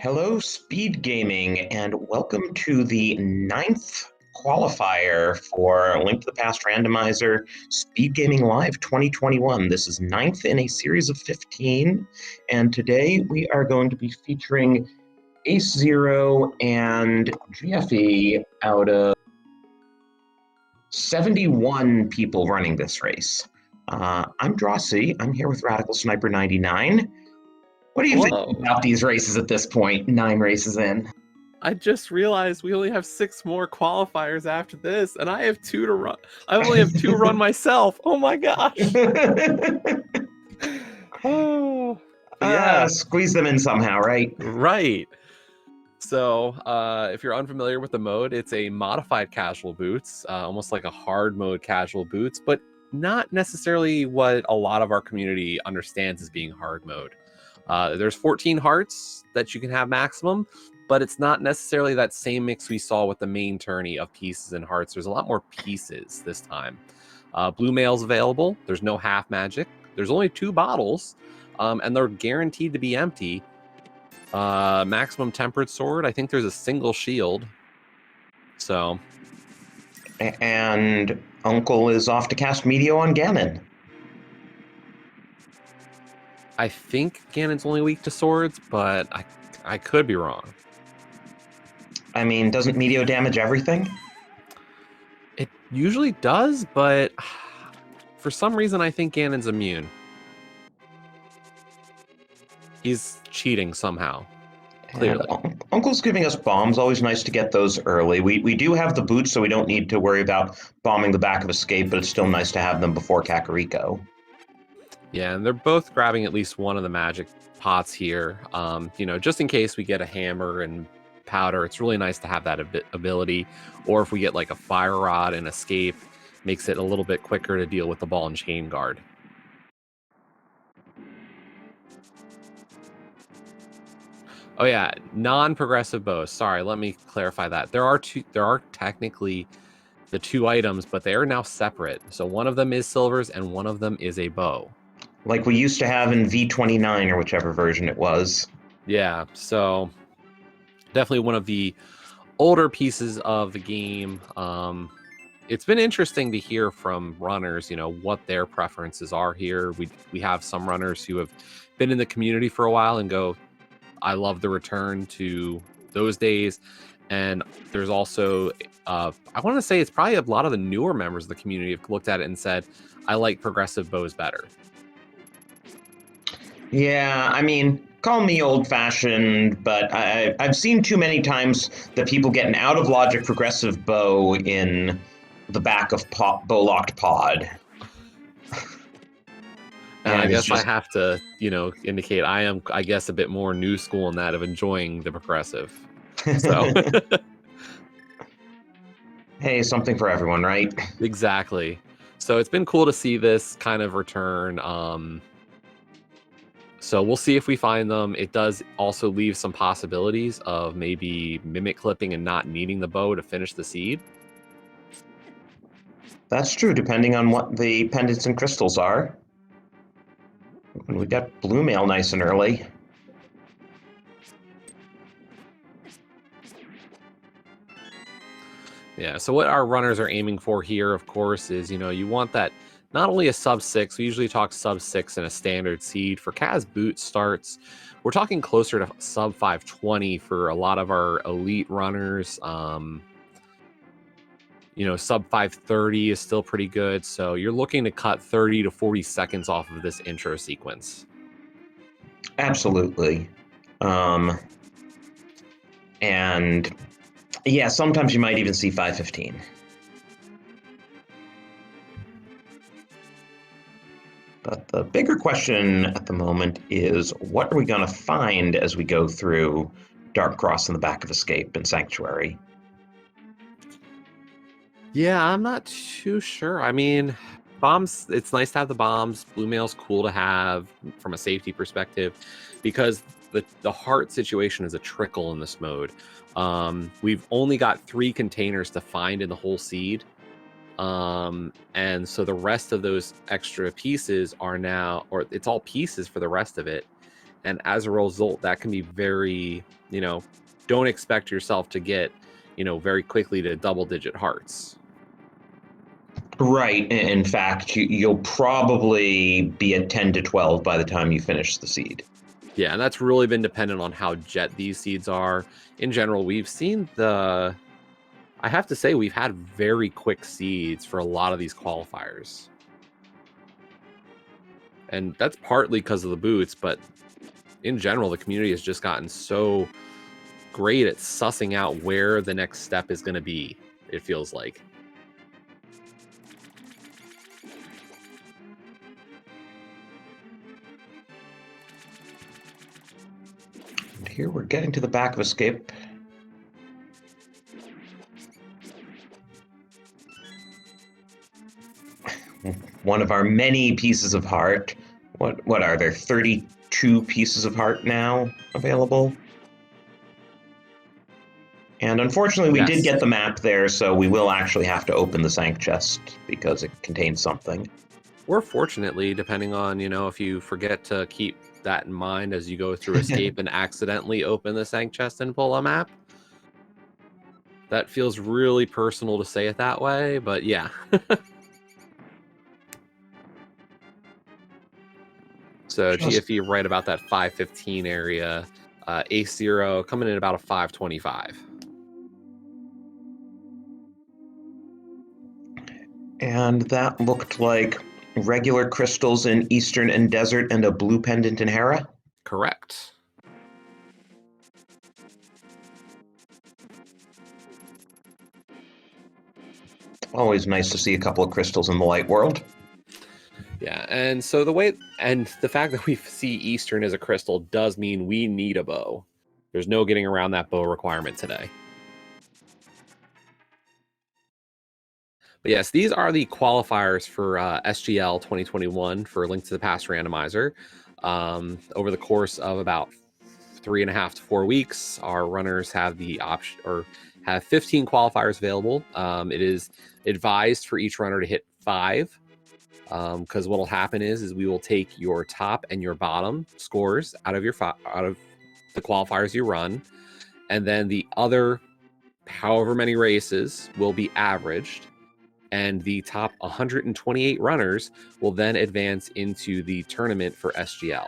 Hello, SpeedGaming, and welcome to the ninth qualifier for Link to the Past Randomizer SpeedGaming Live 2021. This is ninth in a series of 15, and today we are going to be featuring Ace Zero and GFE out of 71 people running this race. I'm Drosy. I'm here with Radical Sniper 99. What do you think about these races at this point, 9 races in? I just realized we only have 6 more qualifiers after this, and I have 2 to run. I only have 2 to run myself. Oh my gosh. Oh, yeah. Squeeze them in somehow, right? Right. So, if you're unfamiliar with the mode, it's a modified casual boots, almost like a hard mode casual boots, but not necessarily what a lot of our community understands as being hard mode. There's 14 hearts that you can have maximum, but it's not necessarily that same mix we saw with the main tourney of pieces and hearts. There's a lot more pieces this time. Blue mail's available. There's no half magic. There's only 2 bottles, and they're guaranteed to be empty. Maximum tempered sword. I think there's a single shield. So. And Uncle is off to cast Meteo on Ganon. I think Ganon's only weak to swords, but I could be wrong. I mean, doesn't Meteo damage everything? It usually does, but for some reason I think Ganon's immune. He's cheating somehow. Clearly. Uncle's giving us bombs. Always nice to get those early. We do have the boots, so we don't need to worry about bombing the back of Escape, but it's still nice to have them before Kakariko. Yeah, and they're both grabbing at least one of the magic pots here. Just in case we get a hammer and powder, it's really nice to have that ability. Or if we get like a fire rod and Escape, makes it a little bit quicker to deal with the ball and chain guard. Oh yeah, non-progressive bows. Sorry, let me clarify that. There are technically the 2 items, but they are now separate. So one of them is silvers and one of them is a bow. Like we used to have in V29 or whichever version it was. Yeah, so definitely one of the older pieces of the game. It's been interesting to hear from runners, what their preferences are here. We have some runners who have been in the community for a while and go, I love the return to those days. And there's also, I want to say it's probably a lot of the newer members of the community have looked at it and said, I like progressive bows better. Yeah, I mean, call me old-fashioned, but I've seen too many times that people get an out-of-logic progressive bow in the back of bow-locked pod. And I guess I have to, indicate I am, I guess, a bit more new school in that of enjoying the progressive. So, hey, something for everyone, right? Exactly. So it's been cool to see this kind of return. So we'll see if we find them. It does also leave some possibilities of maybe mimic clipping and not needing the bow to finish the seed. That's true, depending on what the pendants and crystals are. We got blue mail nice and early. Yeah, so what our runners are aiming for here, of course, is, you want that not only a sub 6, we usually talk sub 6 in a standard seed. For Kaz boot starts, we're talking closer to sub 520 for a lot of our elite runners. Sub 530 is still pretty good. So you're looking to cut 30 to 40 seconds off of this intro sequence. Absolutely. And yeah, sometimes you might even see 515. But the bigger question at the moment is, what are we going to find as we go through Dark Cross in the back of Escape and Sanctuary? Yeah, I'm not too sure. I mean, bombs, it's nice to have the bombs. Blue mail's cool to have from a safety perspective because the heart situation is a trickle in this mode. We've only got 3 containers to find in the whole seed. And so the rest of those extra pieces are now, or it's all pieces for the rest of it. And as a result, that can be very, don't expect yourself to get, very quickly to double-digit hearts. Right. In fact, you'll probably be at 10 to 12 by the time you finish the seed. Yeah, and that's really been dependent on how jet these seeds are. In general, we've seen I have to say, we've had very quick seeds for a lot of these qualifiers. And that's partly because of the boots, but in general, the community has just gotten so great at sussing out where the next step is going to be, it feels like. And here we're getting to the back of Escape. One of our many pieces of heart. What are there? 32 pieces of heart now available? And unfortunately, we did get the map there, so we will actually have to open the Sank chest because it contains something. Or fortunately, depending on, if you forget to keep that in mind as you go through Escape and accidentally open the Sank chest and pull a map. That feels really personal to say it that way, but yeah. So GFE right about that 515 area. Ace Zero coming in about a 525. And that looked like regular crystals in Eastern and Desert and a blue pendant in Hera? Correct. Always nice to see a couple of crystals in the light world. Yeah, and so the fact that we see Eastern as a crystal does mean we need a bow. There's no getting around that bow requirement today. But yes, these are the qualifiers for SGL 2021 for Link to the Past Randomizer. Over the course of about 3.5 to 4 weeks, our runners have the option or have 15 qualifiers available. It is advised for each runner to hit 5. Because what will happen is we will take your top and your bottom scores out of the qualifiers you run, and then the other however many races will be averaged, and the top 128 runners will then advance into the tournament for SGL.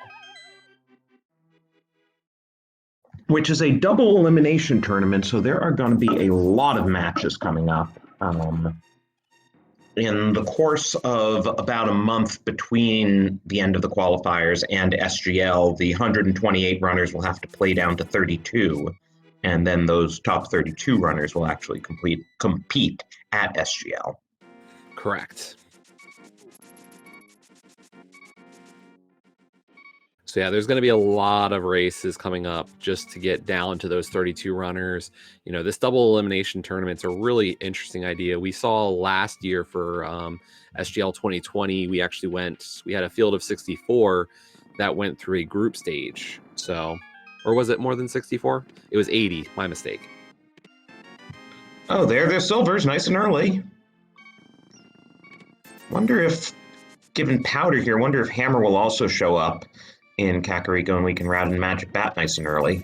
Which is a double elimination tournament, so there are going to be a lot of matches coming up. In the course of about a month between the end of the qualifiers and SGL, the 128 runners will have to play down to 32, and then those top 32 runners will actually compete at SGL. Correct. So yeah, there's going to be a lot of races coming up just to get down to those 32 runners. This double elimination tournament's a really interesting idea. We saw last year for SGL 2020, we had a field of 64 that went through a group stage. So, or was it more than 64? It was 80, my mistake. Oh, there's silvers, nice and early. Wonder if, given Powder here, wonder if Hammer will also show up in Kakariko and we can route in Magic Bat nice and early.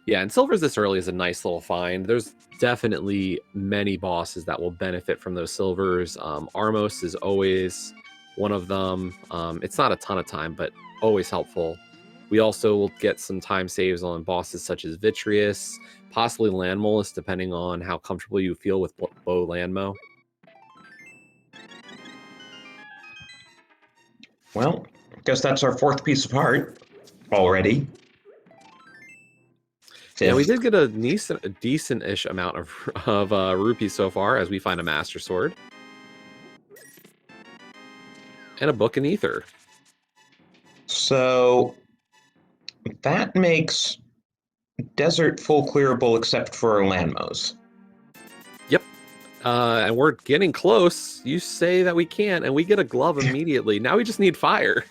Yeah, and silvers this early is a nice little find. There's definitely many bosses that will benefit from those silvers. Armos is always one of them. It's not a ton of time, but always helpful. We also will get some time saves on bosses such as Vitreous, possibly Landmolus, depending on how comfortable you feel with bow Landmo. Well, I guess that's our 4th piece of heart already. 5th. Yeah, we did get a decent-ish amount of rupees so far as we find a Master Sword. And a Book in Ether. So that makes Desert full clearable except for Landmos. Yep. And we're getting close. You say that we can, and we get a glove immediately. Now we just need fire.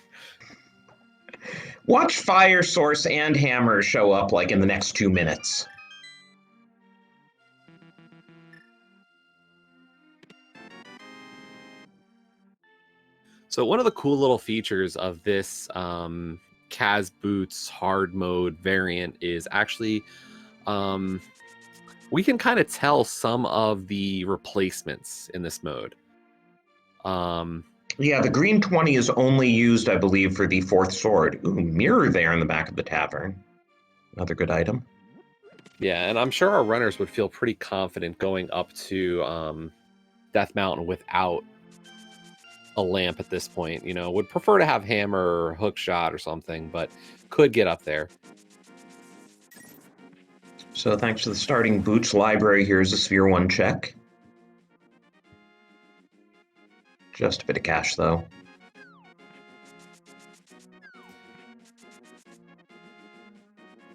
Watch Fire Source and Hammer show up like in the next 2 minutes. So one of the cool little features of this Kaz Boots hard mode variant is actually we can kind of tell some of the replacements in this mode. Yeah, the green 20 is only used, I believe, for the fourth sword. Ooh, mirror there in the back of the tavern. Another good item. Yeah, and I'm sure our runners would feel pretty confident going up to Death Mountain without a lamp at this point. You know, would prefer to have hammer or hook shot or something, but could get up there. So thanks to the starting boots library, here's a Sphere 1 check. Just a bit of cash, though.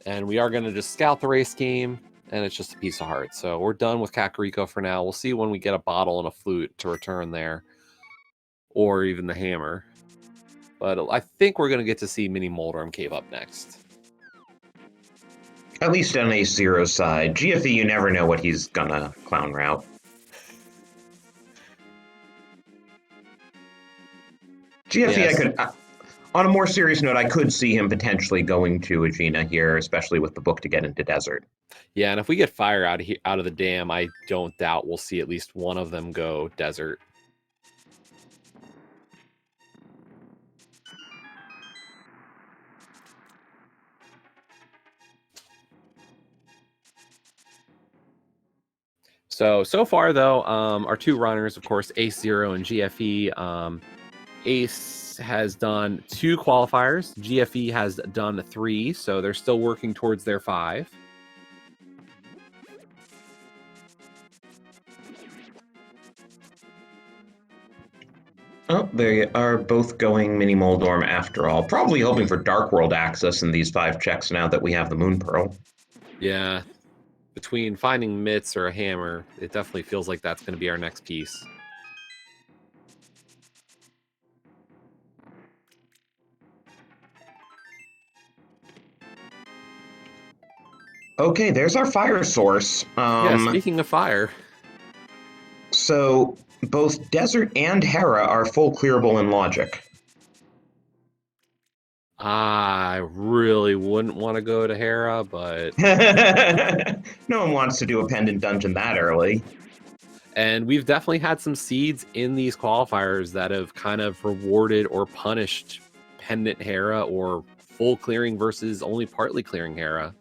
And we are going to just scout the race game, and it's just a piece of heart. So we're done with Kakariko for now. We'll see when we get a bottle and a flute to return there, or even the hammer. But I think we're going to get to see Mini Moldrum Cave up next. At least on A0's side. GFE, you never know what he's gonna clown route. GFE, yes. I could... on a more serious note, I could see him potentially going to Aegina here, especially with the book to get into Desert. Yeah, and if we get fire out of the dam, I don't doubt we'll see at least one of them go Desert. So far, though, our two runners, of course, Ace0 and GFE. Ace has done 2 qualifiers. GFE has done 3, so they're still working towards their 5. Oh, they are both going Mini Moldorm after all. Probably hoping for Dark World access in these 5 checks now that we have the Moon Pearl. Yeah. Between finding mitts or a hammer, it definitely feels like that's going to be our next piece. Okay, there's our fire source. Yeah, speaking of fire. So both Desert and Hera are full clearable in logic. I really wouldn't want to go to Hera, but... No one wants to do a pendant dungeon that early. And we've definitely had some seeds in these qualifiers that have kind of rewarded or punished pendant Hera or full clearing versus only partly clearing Hera.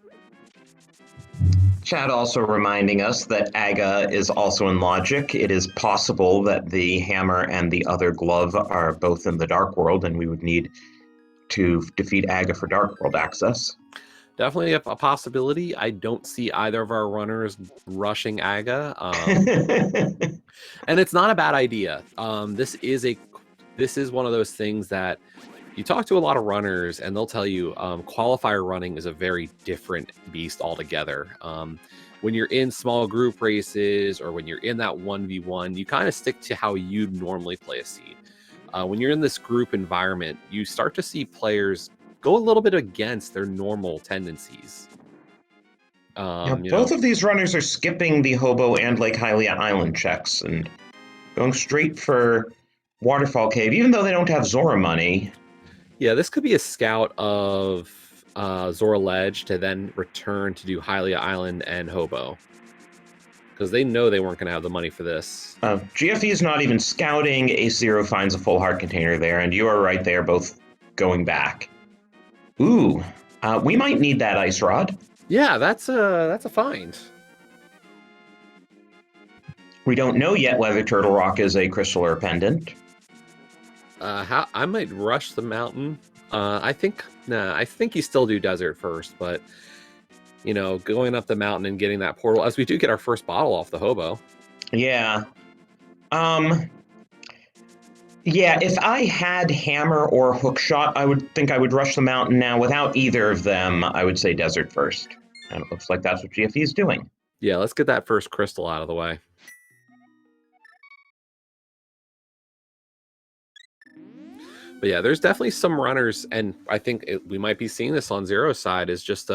Chad also reminding us that Aga is also in logic. It is possible that the hammer and the other glove are both in the Dark World, and we would need to defeat Aga for Dark World access. Definitely a possibility. I don't see either of our runners rushing Aga. And it's not a bad idea. This is one of those things that you talk to a lot of runners and they'll tell you qualifier running is a very different beast altogether. When you're in small group races or when you're in that 1v1, you kind of stick to how you'd normally play a seed. When you're in this group environment, you start to see players go a little bit against their normal tendencies. Both of these runners are skipping the Hobo and Lake Hylia Island checks and going straight for Waterfall Cave, even though they don't have Zora money. Yeah, this could be a scout of Zora Ledge to then return to do Hylia Island and Hobo. Because they know they weren't going to have the money for this. GFE is not even scouting. A0 finds a full heart container there, and you are right there, both going back. Ooh, we might need that ice rod. Yeah, that's a find. We don't know yet whether Turtle Rock is a crystal or a pendant. I might rush the mountain. I think you still do desert first, but you know, going up the mountain and getting that portal, as we do get our first bottle off the Hobo. Yeah. Yeah, if I had hammer or hook shot, I would think I would rush the mountain now. Without either of them, I would say desert first. And it looks like that's what GFE is doing. Yeah, let's get that first crystal out of the way. But yeah, there's definitely some runners, and I think we might be seeing this on Zero's side, is just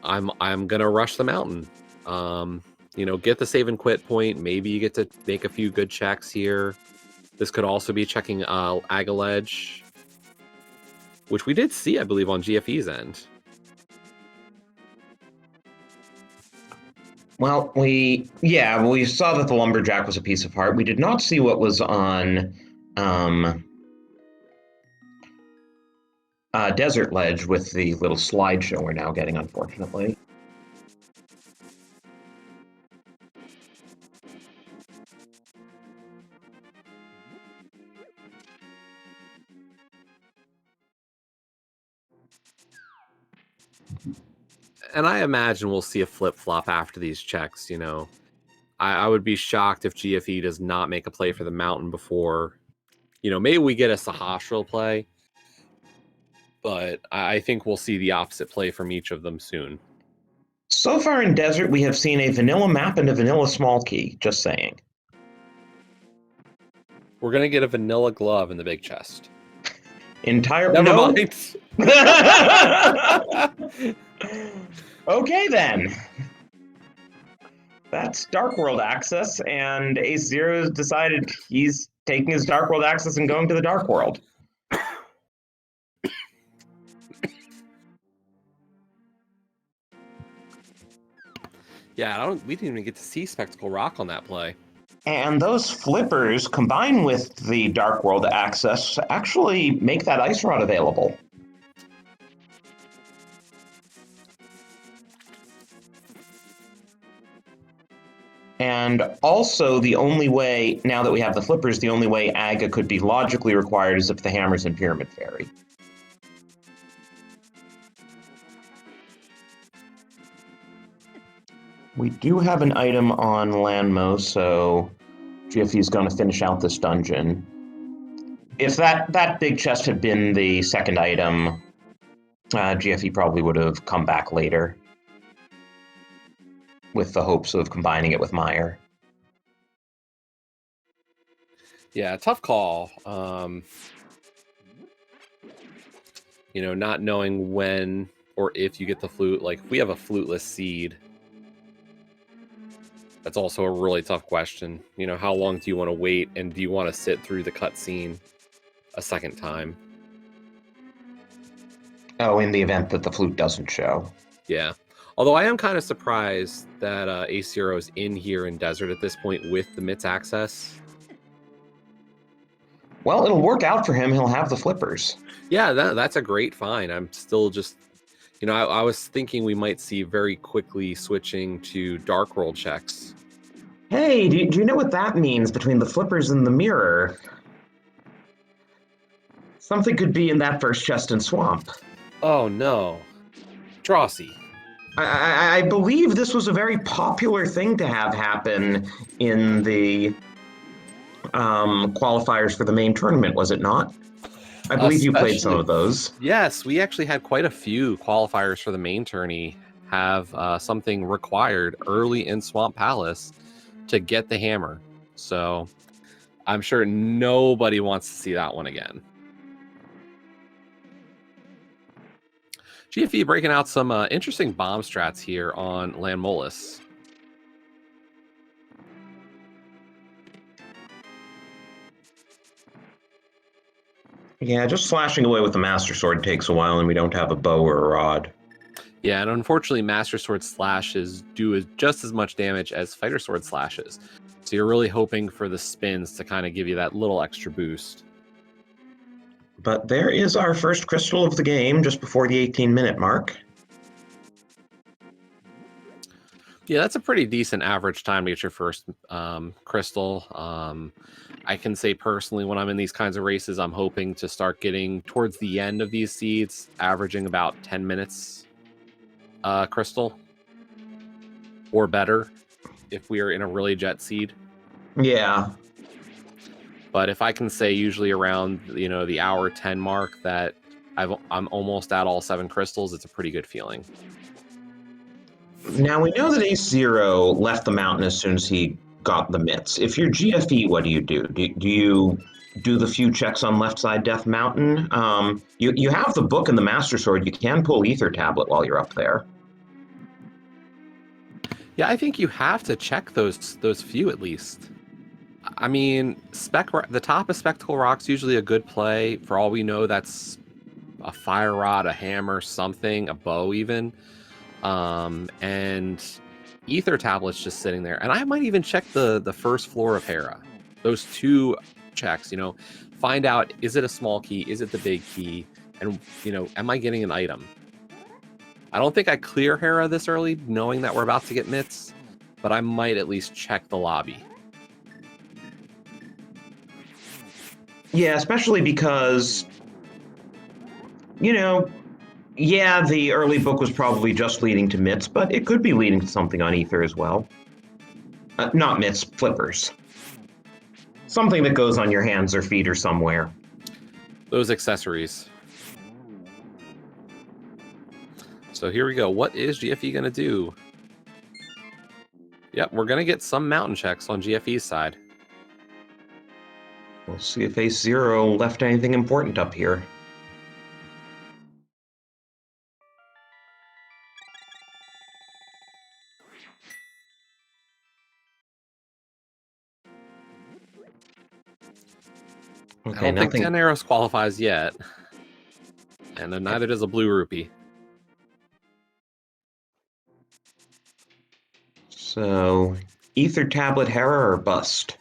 I'm gonna rush the mountain. You know, get the save and quit point. Maybe you get to make a few good checks here. This could also be checking Aga Ledge, which we did see, I believe, on GFE's end. Well, we saw that the lumberjack was a piece of heart. We did not see what was on Desert Ledge with the little slideshow we're now getting, unfortunately. And I imagine we'll see a flip-flop after these checks, you know. I would be shocked if GFE does not make a play for the mountain before, you know, maybe we get a Sahasrahal play, but I think we'll see the opposite play from each of them soon. So far in Desert, we have seen a vanilla map and a vanilla small key, just saying. We're going to get a vanilla glove in the big chest. Never mind. Okay, then. That's Dark World access, and Ace Zero has decided he's taking his Dark World access and going to the Dark World. Yeah, we didn't even get to see Spectacle Rock on that play. And those flippers, combined with the Dark World access, actually make that Ice Rod available. And also, the only way, now that we have the flippers, the only way Aga could be logically required is if the hammer's in Pyramid Fairy. We do have an item on Landmo, so GFE's going to finish out this dungeon. If that big chest had been the second item, GFE probably would have come back later with the hopes of combining it with Meyer. Yeah, tough call. You know, not knowing when or if you get the flute. Like, if we have a fluteless seed, that's also a really tough question. You know, how long do you want to wait, and do you want to sit through the cutscene a second time? Oh, in the event that the flute doesn't show. Yeah. Although I am kind of surprised that Ace Zero is in here in Desert at this point with the MITS access. Well, it'll work out for him. He'll have the flippers. Yeah, that's a great find. I'm still just, you know, I was thinking we might see very quickly switching to Dark World checks. Hey, do you know what that means between the flippers and the mirror? Something could be in that first chest in Swamp. Oh, no. Drosy. I believe this was a very popular thing to have happen in the qualifiers for the main tournament, was it not? I believe you played some of those. Yes, we actually had quite a few qualifiers for the main tourney have something required early in Swamp Palace to get the hammer. So I'm sure nobody wants to see that one again. GFE breaking out some interesting bomb strats here on Landmolus. Yeah, just slashing away with the Master Sword takes a while, and we don't have a bow or a rod. Yeah, and unfortunately, Master Sword slashes do just as much damage as Fighter Sword slashes. So you're really hoping for the spins to kind of give you that little extra boost. But there is our first crystal of the game, just before the 18-minute mark. Yeah, that's a pretty decent average time to get your first crystal. I can say personally, when I'm in these kinds of races, I'm hoping to start getting towards the end of these seeds, averaging about 10 minutes crystal or better if we are in a really jet seed. Yeah. But if I can say usually around, you know, the hour 10 mark that I'm almost at all 7 crystals, it's a pretty good feeling. Now, we know that Ace Zero left the mountain as soon as he got the mitts. If you're GFE, what do you do? Do you do the few checks on left side Death Mountain? You have the book and the Master Sword. You can pull Ether Tablet while you're up there. Yeah, I think you have to check those few at least. I mean, the top of Spectacle Rock's usually a good play. For all we know, that's a fire rod, a hammer, something, a bow even. And Ether Tablet's just sitting there. And I might even check the first floor of Hera. Those two checks, find out, is it a small key? Is it the big key? And, am I getting an item? I don't think I clear Hera this early, knowing that we're about to get mitts, but I might at least check the lobby. Yeah, especially because, yeah, the early book was probably just leading to mitts, but it could be leading to something on Ether as well. Not mitts, flippers. Something that goes on your hands or feet or somewhere. Those accessories. So here we go. What is GFE going to do? Yep, we're going to get some mountain checks on GFE's side. We'll see if Ace Zero left anything important up here. Okay, I don't think 10 arrows qualifies yet. And then neither does a blue rupee. So, Ether Tablet, Hera, or bust?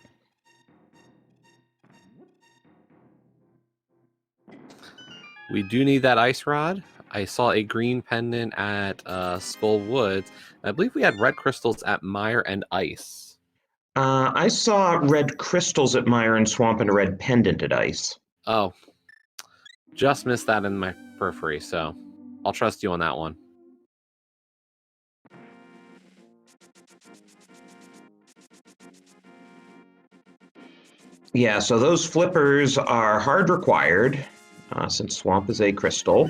We do need that ice rod. I saw a green pendant at Skull Woods. I believe we had red crystals at Mire and Ice. I saw red crystals at Mire and Swamp and a red pendant at Ice. Oh. Just missed that in my periphery, so I'll trust you on that one. Yeah, so those flippers are hard required, since Swamp is a crystal.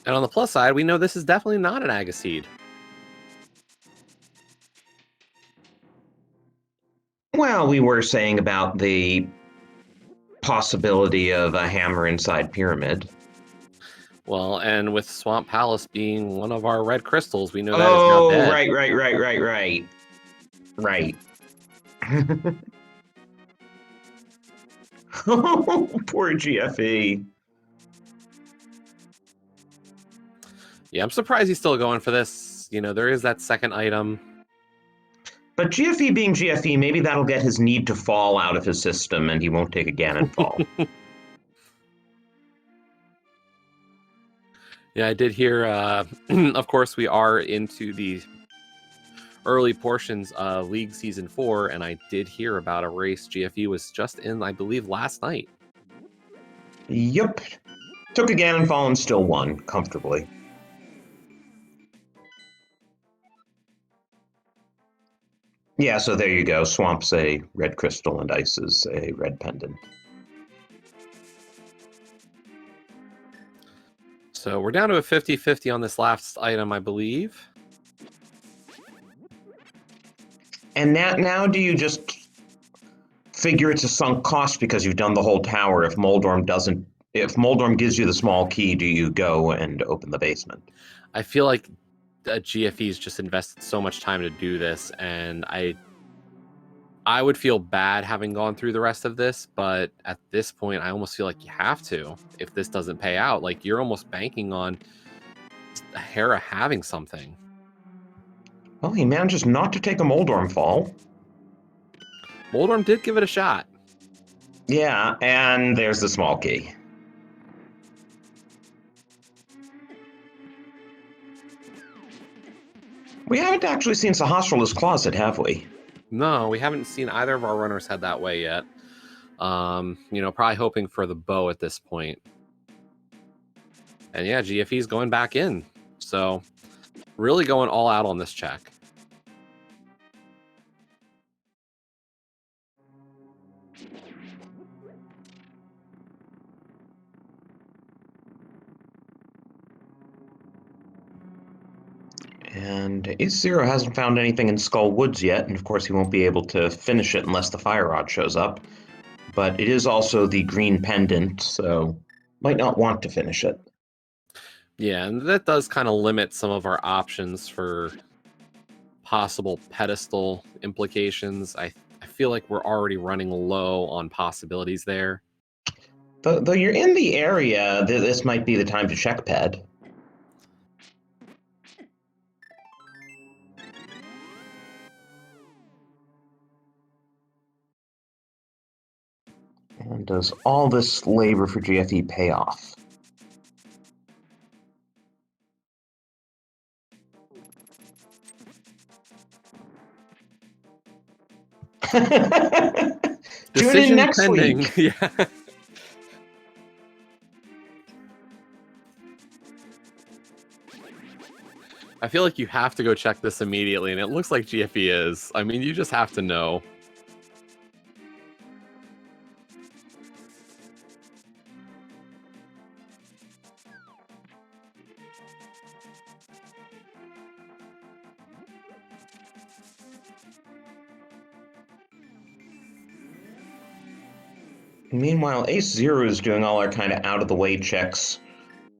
And on the plus side, we know this is definitely not an Agaseed. Well, we were saying about the possibility of a hammer inside Pyramid. Well, and with Swamp Palace being one of our red crystals, we know that is now dead. Right. Oh, poor GFE. Yeah, I'm surprised he's still going for this. There is that second item. But GFE being GFE, maybe that'll get his need to fall out of his system and he won't take a Ganon fall. Yeah, I did hear, of course, we are into the early portions of League Season 4, and I did hear about a race GFE was just in, I believe, last night. Yep. Took a Ganon fall and still won comfortably. Yeah, so there you go. Swamp's a red crystal and Ice is a red pendant. So we're down to a 50-50 on this last item, I believe. And now do you just figure it's a sunk cost because you've done the whole tower? If Moldorm gives you the small key, do you go and open the basement? I feel like GFE's just invested so much time to do this, and I would feel bad having gone through the rest of this, but at this point, I almost feel like you have to if this doesn't pay out. Like, you're almost banking on Hera having something. Well, he manages not to take a Moldorm fall. Moldorm did give it a shot. Yeah, and there's the small key. We haven't actually seen Sahasrarla's Closet, have we? No, we haven't seen either of our runners head that way yet. Probably hoping for the bow at this point. And yeah, GFE's going back in. So really going all out on this check. And Ace Zero hasn't found anything in Skull Woods yet, and of course he won't be able to finish it unless the Fire Rod shows up. But it is also the green pendant, so might not want to finish it. Yeah, and that does kind of limit some of our options for possible pedestal implications. I feel like we're already running low on possibilities there. Though you're in the area, this might be the time to check ped. And does all this labor for GFE pay off? Tune in next pending. week. Yeah. I feel like you have to go check this immediately, and it looks like GFE is. I mean, you just have to know. Meanwhile, Ace Zero is doing all our kind of out-of-the-way checks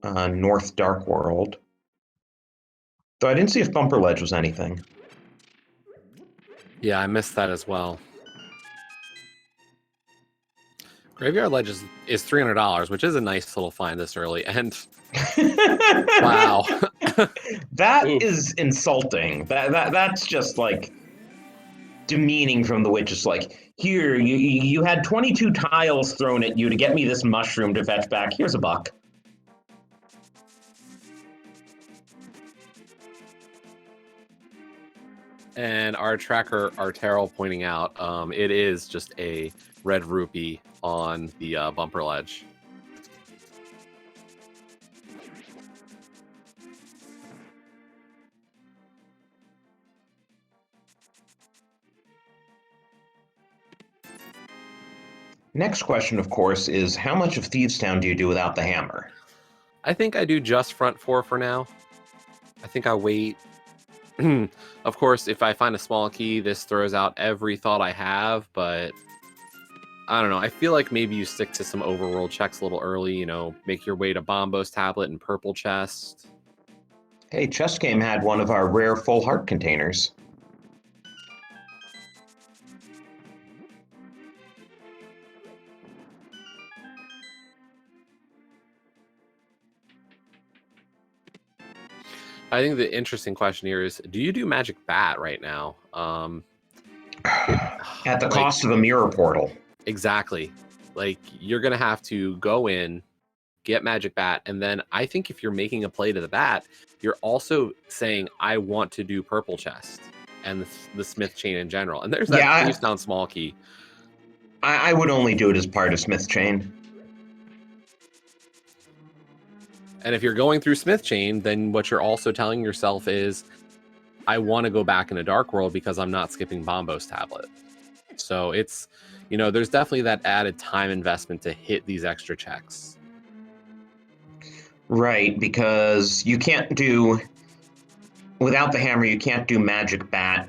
on North Dark World. Though I didn't see if Bumper Ledge was anything. Yeah, I missed that as well. Graveyard Ledge is $300, which is a nice little find this early. And wow, that is insulting. That's just like demeaning from the witch. It's like, here, you had 22 tiles thrown at you to get me this mushroom to fetch back. Here's a buck. And our tracker, Arterral, pointing out, it is just a red rupee on the Bumper Ledge. Next question, of course, is how much of Thieves Town do you do without the hammer? I think I do just front four for now. I think I wait. Of course, if I find a small key, this throws out every thought I have, but I don't know. I feel like maybe you stick to some overworld checks a little early, you know, make your way to Bombos Tablet and Purple Chest. Hey, Chest Game had one of our rare full heart containers. I think the interesting question here is, do you do Magic Bat right now? At the cost of a mirror portal. Exactly. Like, you're going to have to go in, get Magic Bat, and then I think if you're making a play to the bat, you're also saying, I want to do Purple Chest and the Smith Chain in general. And there's that Thieves Town small key. I would only do it as part of Smith Chain. And if you're going through Smith Chain, then what you're also telling yourself is, I want to go back into Dark World because I'm not skipping Bombos Tablet. So it's, you know, there's definitely that added time investment to hit these extra checks. Right, because you can't do, without the hammer, you can't do Magic Bat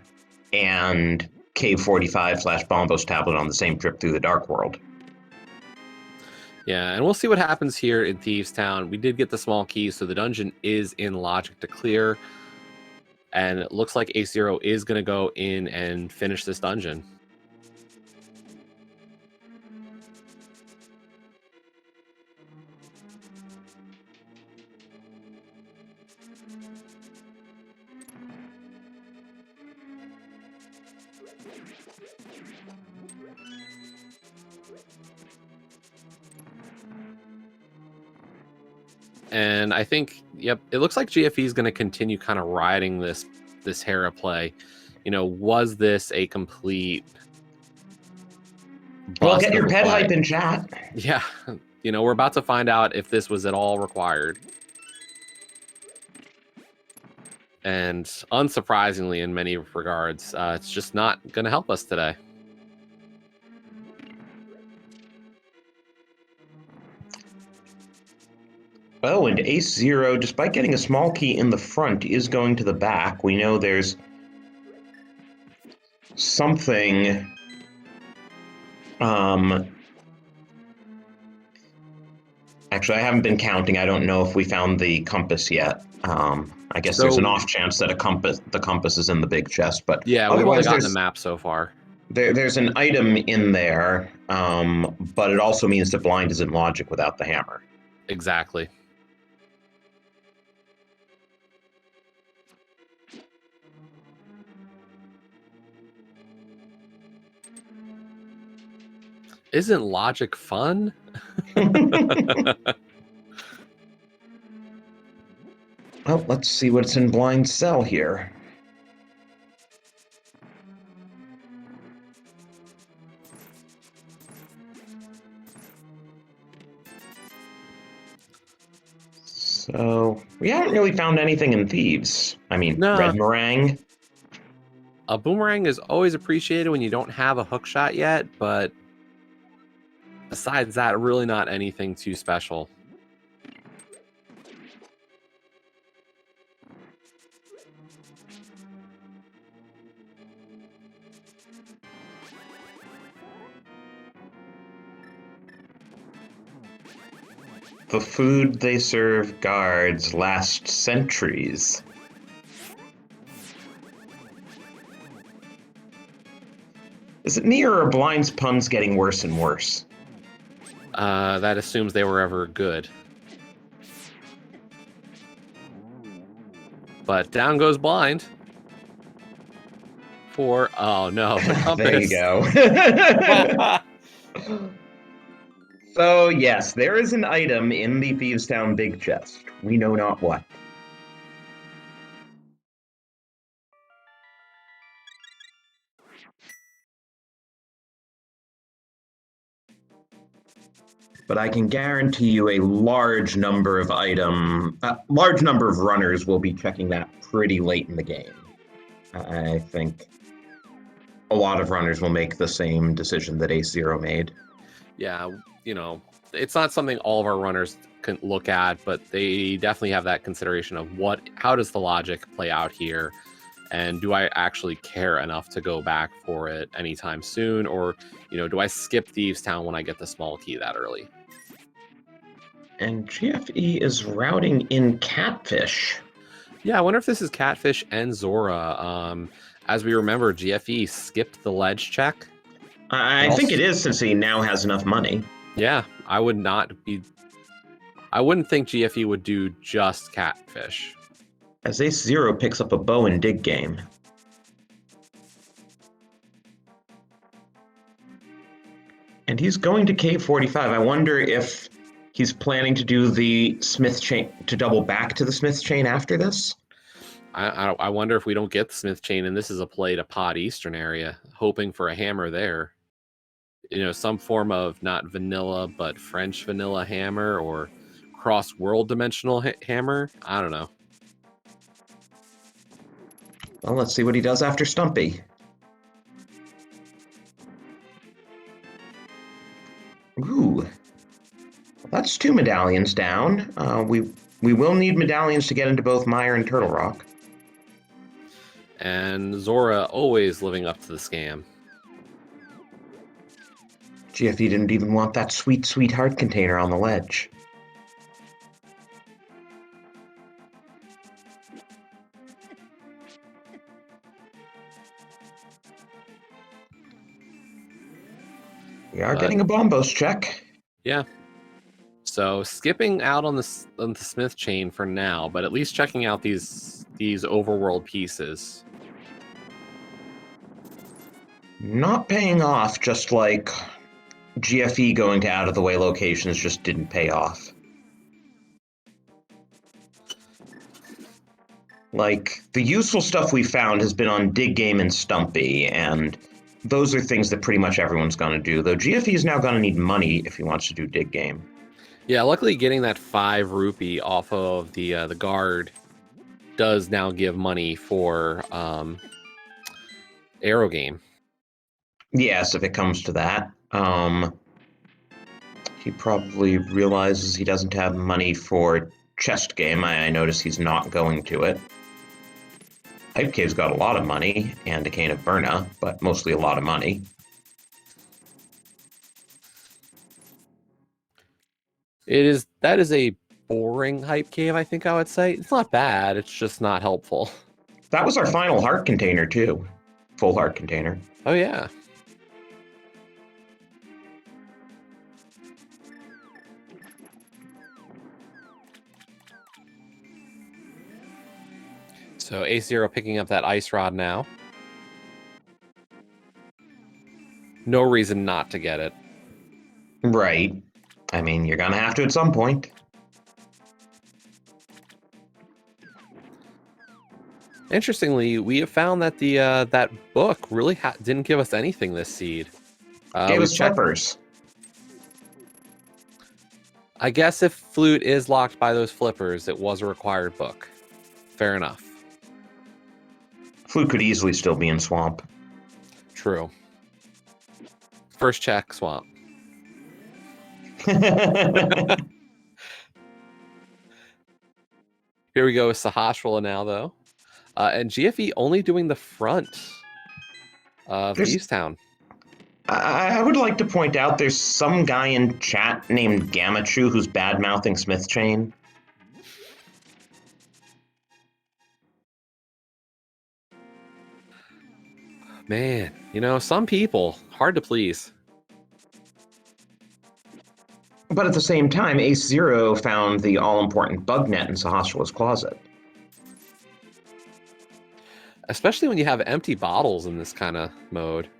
and Cave 45/Bombos Tablet on the same trip through the Dark World. Yeah, and we'll see what happens here in Thieves Town. We did get the small key, so the dungeon is in logic to clear. And it looks like Ace Zero is going to go in and finish this dungeon. And I think, yep, it looks like GFE is going to continue kind of riding this Hera play. You know, was this a complete Well, get your pet hype in chat. Yeah, you know, we're about to find out if this was at all required. And unsurprisingly, in many regards, it's just not going to help us today. Oh, and Ace Zero, despite getting a small key in the front, is going to the back. We know there's something... Actually, I haven't been counting. I don't know if we found the compass yet. I I guess there's So an off chance that the compass is in the big chest, but yeah, we've only otherwise gotten the map so far. there's an item in there, but it also means that blind is in logic without the hammer. Exactly. Isn't logic fun? Well, let's see what's in blind cell here. So we haven't really found anything in Thieves. I mean, No. red meringue. A boomerang is always appreciated when you don't have a hook shot yet, but besides that, really not anything too special. The food they serve guards lasts centuries. Is it me or are Blind's puns getting worse and worse? That assumes they were ever good. But down goes blind. For, oh no, the compass. There you go. So yes, there is an item in the Thieves Town big chest. We know not what. But I can guarantee you a large number of runners will be checking that pretty late in the game. I think a lot of runners will make the same decision that Ace Zero made. Yeah, you know, it's not something all of our runners can look at, but they definitely have that consideration of how does the logic play out here? And do I actually care enough to go back for it anytime soon? Or, do I skip Thieves Town when I get the small key that early? And GFE is routing in Catfish. Yeah, I wonder if this is Catfish and Zora. As we remember, GFE skipped the ledge check. I think it is, since he now has enough money. Yeah, I wouldn't think GFE would do just Catfish. As Ace Zero picks up a bow in Dig Game. And he's going to Cave 45. I wonder if he's planning to do the Smith chain, to double back to the Smith chain after this. I wonder if we don't get the Smith chain, and this is a play to Pod Eastern area, hoping for a hammer there. Some form of not vanilla, but French vanilla hammer, or cross-world dimensional hammer. I don't know. Well, let's see what he does after Stumpy. Ooh. That's 2 medallions down. We will need medallions to get into both Mire and Turtle Rock. And Zora always living up to the scam. GFE didn't even want that sweet, sweet heart container on the ledge. We are getting a Bombos check. Yeah. So skipping out on the Smith chain for now, but at least checking out these overworld pieces. Not paying off, just like GFE going to out-of-the-way locations just didn't pay off. Like, the useful stuff we found has been on Dig Game and Stumpy, and those are things that pretty much everyone's going to do, though GFE is now going to need money if he wants to do Dig Game. Yeah, luckily getting that 5 rupee off of the guard does now give money for Aero Game. Yes, if it comes to that. He probably realizes he doesn't have money for Chest Game. I notice he's not going to it. Pipe Cave's got a lot of money, and a Cane of Verna, but mostly a lot of money. That is a boring hype cave, I think I would say. It's not bad, it's just not helpful. That was our final heart container, too. Full heart container. Oh, yeah. So A0 picking up that ice rod now. No reason not to get it. Right. I mean, you're gonna have to at some point. Interestingly, we have found that the that book really didn't give us anything this seed. Gave We've us checked. flippers. I guess if flute is locked by those flippers, it was a required book. Fair enough. Flute could easily still be in swamp. True. First check, swamp. Here we go with Sahasrahla now, though. And GFE only doing the front of Thieves Town. I would like to point out there's some guy in chat named Gamachu who's bad-mouthing Smith Chain. Man, you know, some people, hard to please. But at the same time, Ace Zero found the all-important bug net in Sahasrahla's closet. Especially when you have empty bottles in this kind of mode.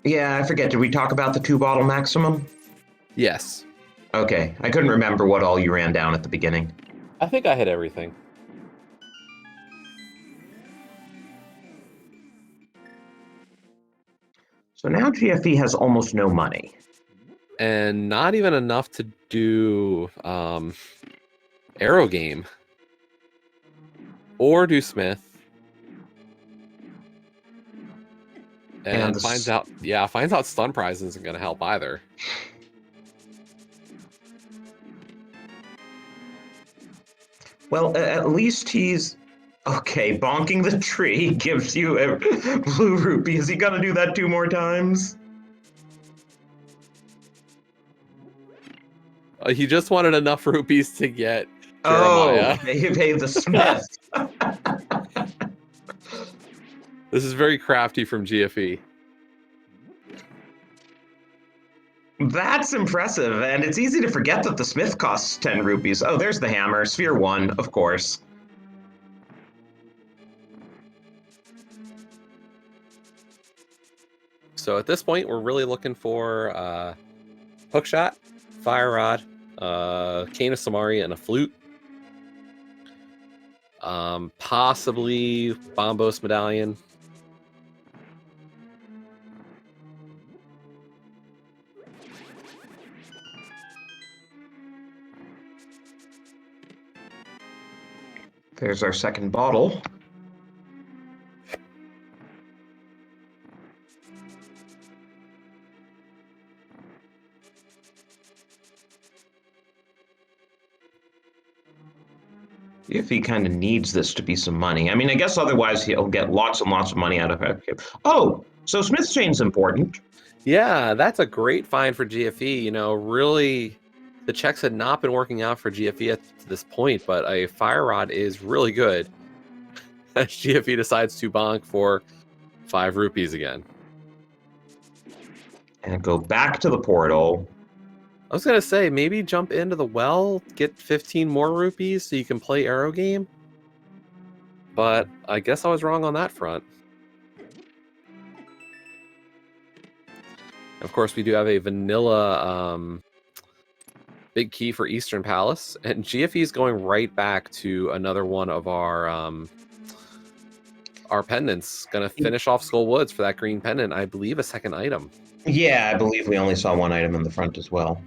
Yeah, I forget, did we talk about the 2-bottle maximum? Yes. Okay, I couldn't remember what all you ran down at the beginning. I think I hit everything. So now GFE has almost no money. And not even enough to do Arrow Game. Or do Smith. And finds out stun prize isn't going to help either. Well, at least he's... Okay, bonking the tree gives you a blue rupee. Is he going to do that 2 more times? He just wanted enough rupees to get Jeremiah. Oh, they pay the Smith. This is very crafty from GFE. That's impressive, and it's easy to forget that the Smith costs 10 rupees. Oh, there's the hammer. Sphere 1, of course. So at this point, we're really looking for Hookshot, Fire Rod, Cane of Samari, and a Flute. Possibly Bombos Medallion. There's our second bottle. If he kind of needs this to be some money. I mean, I guess otherwise he'll get lots and lots of money out of it. Oh, so Smith Chain's important. Yeah, that's a great find for GFE. You know, really, the checks had not been working out for GFE to this point, but a Fire Rod is really good. As GFE decides to bonk for 5 rupees again. And go back to the portal. I was going to say, maybe jump into the well, get 15 more rupees so you can play Arrow Game. But I guess I was wrong on that front. Of course, we do have a vanilla big key for Eastern Palace. And GFE is going right back to another one of our pendants. Going to finish off Skull Woods for that green pendant. I believe a second item. Yeah, I believe we only saw one item in the front as well.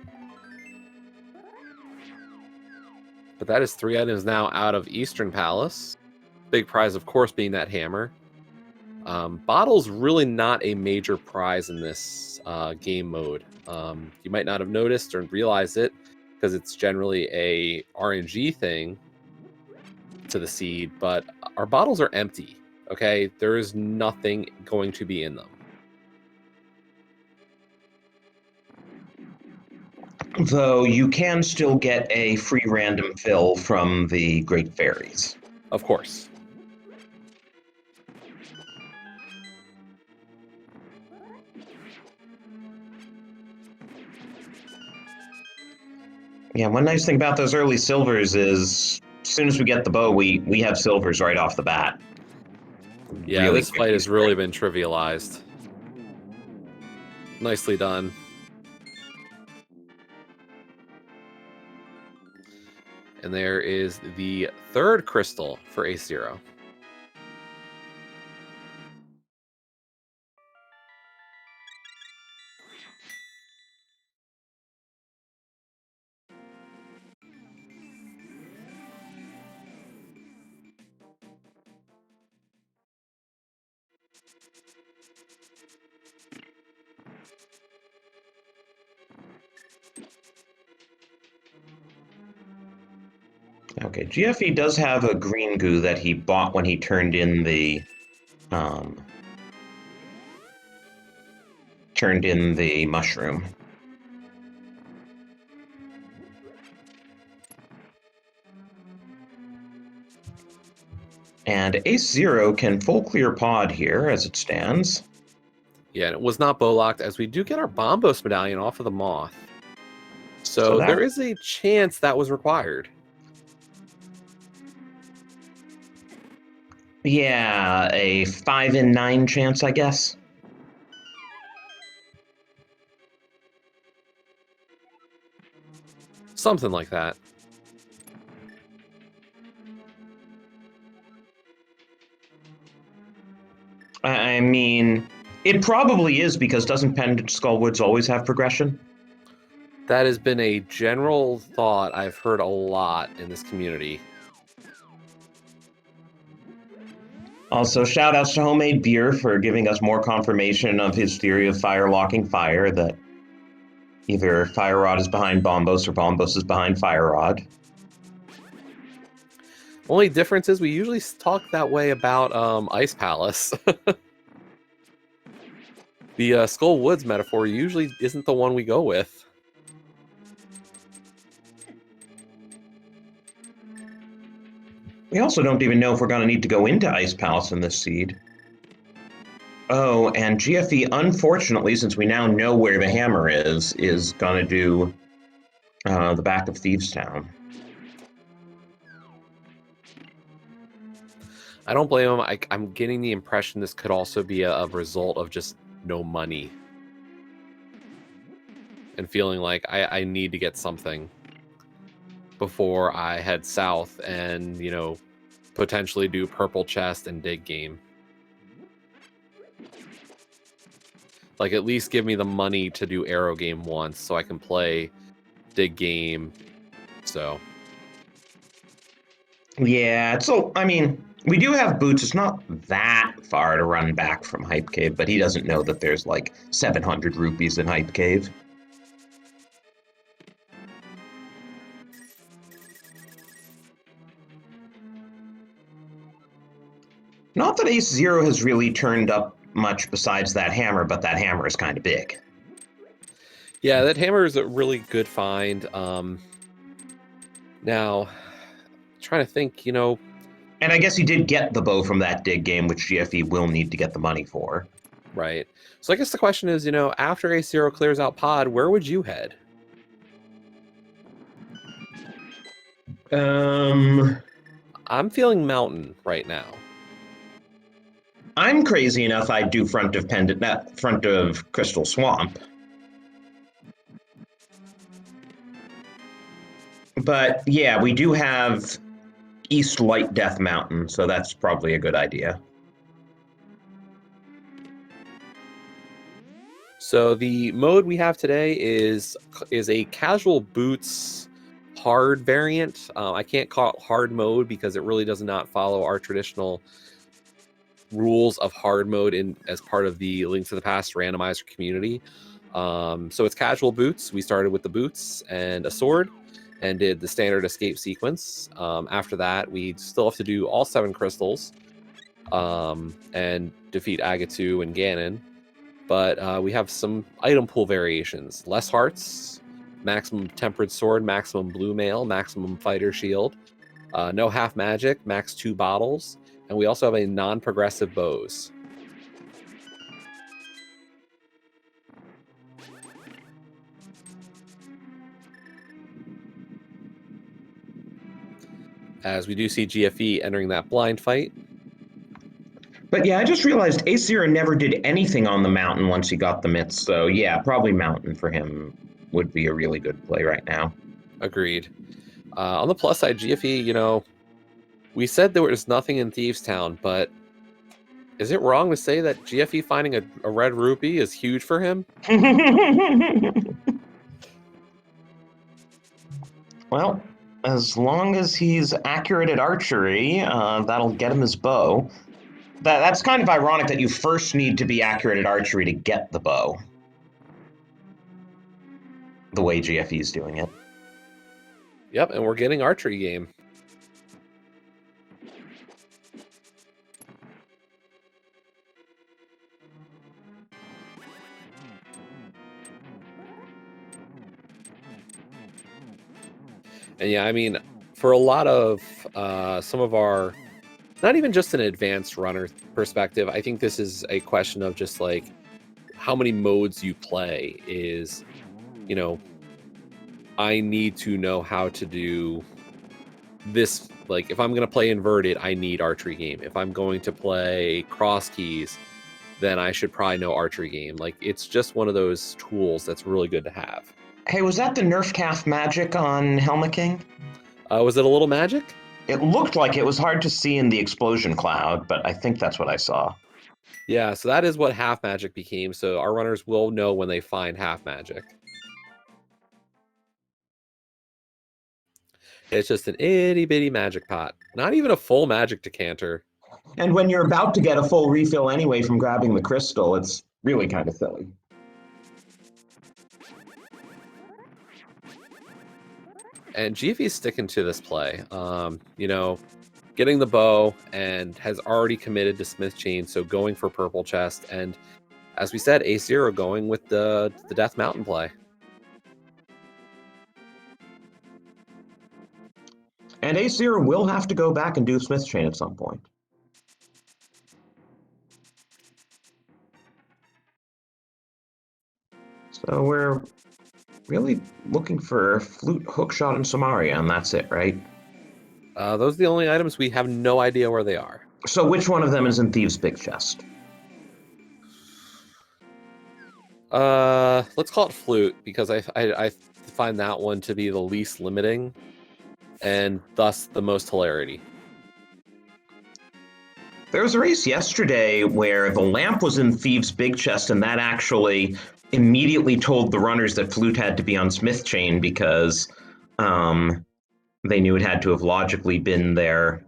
But that is 3 items now out of Eastern Palace. Big prize, of course, being that hammer. Bottle's really not a major prize in this game mode. You might not have noticed or realized it because it's generally a RNG thing to the seed, but our bottles are empty, okay? There is nothing going to be in them. Though you can still get a free random fill from the Great Fairies. Of course. Yeah, one nice thing about those early silvers is as soon as we get the bow, we have silvers right off the bat. Yeah, Really this fight has really been trivialized. Nicely done. And there is the third crystal for A0. Okay, GFE does have a green goo that he bought when he turned in the mushroom. And Ace Zero can full clear pod here as it stands. Yeah, and it was not bow locked, as we do get our Bombos medallion off of the Moth. So there is a chance that was required. Yeah, a 5 in 9 chance, I guess. Something like that. I mean, it probably is, because doesn't Pendant Skullwoods always have progression? That has been a general thought I've heard a lot in this community. Also, shout outs to Homemade Beer for giving us more confirmation of his theory of fire locking fire, that either Fire Rod is behind Bombos or Bombos is behind Fire Rod. Only difference is we usually talk that way about Ice Palace. The Skull Woods metaphor usually isn't the one we go with. We also don't even know if we're going to need to go into Ice Palace in this seed. Oh, and GFE, unfortunately, since we now know where the hammer is going to do the back of Thieves Town. I don't blame him. I'm getting the impression this could also be a result of just no money. And feeling like I need to get something before I head south and, you know, potentially do Purple Chest and Dig Game. Like, at least give me the money to do Arrow Game once so I can play Dig Game. So. Yeah, so, I mean, we do have boots. It's not that far to run back from Hype Cave, but he doesn't know that there's like 700 rupees in Hype Cave. Not that Ace Zero has really turned up much besides that hammer, but that hammer is kind of big. Yeah, that hammer is a really good find. Now, trying to think, you know. And I guess he did get the bow from that dig game, which GFE will need to get the money for. Right. So I guess the question is, you know, after Ace Zero clears out pod, where would you head? I'm feeling mountain right now. I'm crazy enough I'd do front of Crystal Swamp. But yeah, we do have East Light Death Mountain, so that's probably a good idea. So the mode we have today is a casual boots hard variant. I can't call it hard mode because it really does not follow our traditional rules of hard mode as part of the Link to the Past randomizer community. So it's casual boots. We started with the boots and a sword and did the standard escape sequence. After that, we still have to do all 7 crystals and defeat Agatu and Ganon. But we have some item pool variations. Less hearts, maximum tempered sword, maximum blue mail, maximum fighter shield, no half magic, max 2 bottles, and we also have a non-progressive bows. As we do see GFE entering that blind fight. But yeah, I just realized Aesir never did anything on the mountain once he got the myths, so yeah, probably mountain for him would be a really good play right now. Agreed. On the plus side, GFE, you know, we said there was nothing in Thieves Town, but is it wrong to say that GFE finding a red rupee is huge for him? Well, as long as he's accurate at archery, that'll get him his bow. That's kind of ironic that you first need to be accurate at archery to get the bow. The way GFE is doing it. Yep, and we're getting archery game. And yeah, I mean, for a lot of some of our, not even just an advanced runner perspective, I think this is a question of just like how many modes you play is, you know, I need to know how to do this. Like if I'm going to play inverted, I need archery game. If I'm going to play cross keys, then I should probably know archery game. Like it's just one of those tools that's really good to have. Hey, was that the Nerf Calf magic on Helma King? Was it a little magic? It looked like it was hard to see in the explosion cloud, but I think that's what I saw. Yeah, so that is what half magic became. So our runners will know when they find half magic. It's just an itty bitty magic pot. Not even a full magic decanter. And when you're about to get a full refill anyway from grabbing the crystal, it's really kind of silly. And GFE's sticking to this play. You know, getting the bow and has already committed to Smith Chain, so going for purple chest. And as we said, A0 going with the Death Mountain play. And Aesir will have to go back and do Smith Chain at some point. So we're really looking for flute, hookshot, and Samaria, and that's it, right? Those are the only items we have no idea where they are. So which one of them is in Thieves' big chest? Let's call it flute because I find that one to be the least limiting and thus the most hilarity. There was a race yesterday where the lamp was in Thieves' big chest, and that actually immediately told the runners that flute had to be on Smith Chain because they knew it had to have logically been their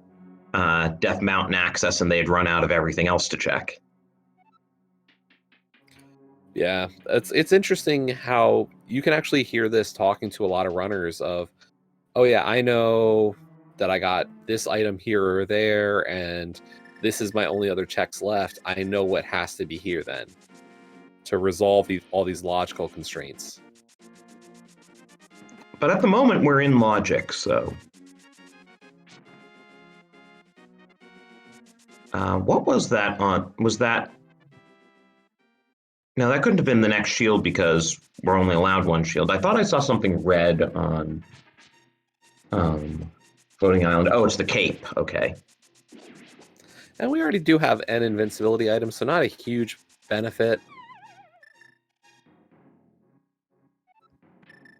Death Mountain access, and they had run out of everything else to check. Yeah, it's interesting how you can actually hear this talking to a lot of runners of, oh yeah, I know that I got this item here or there, and this is my only other checks left. I know what has to be here then to resolve all these logical constraints. But at the moment, we're in logic, so... what was that on? Was that... No, that couldn't have been the next shield because we're only allowed one shield. I thought I saw something red on Floating Island. Oh, it's the cape. Okay. And we already do have an invincibility item, so not a huge benefit.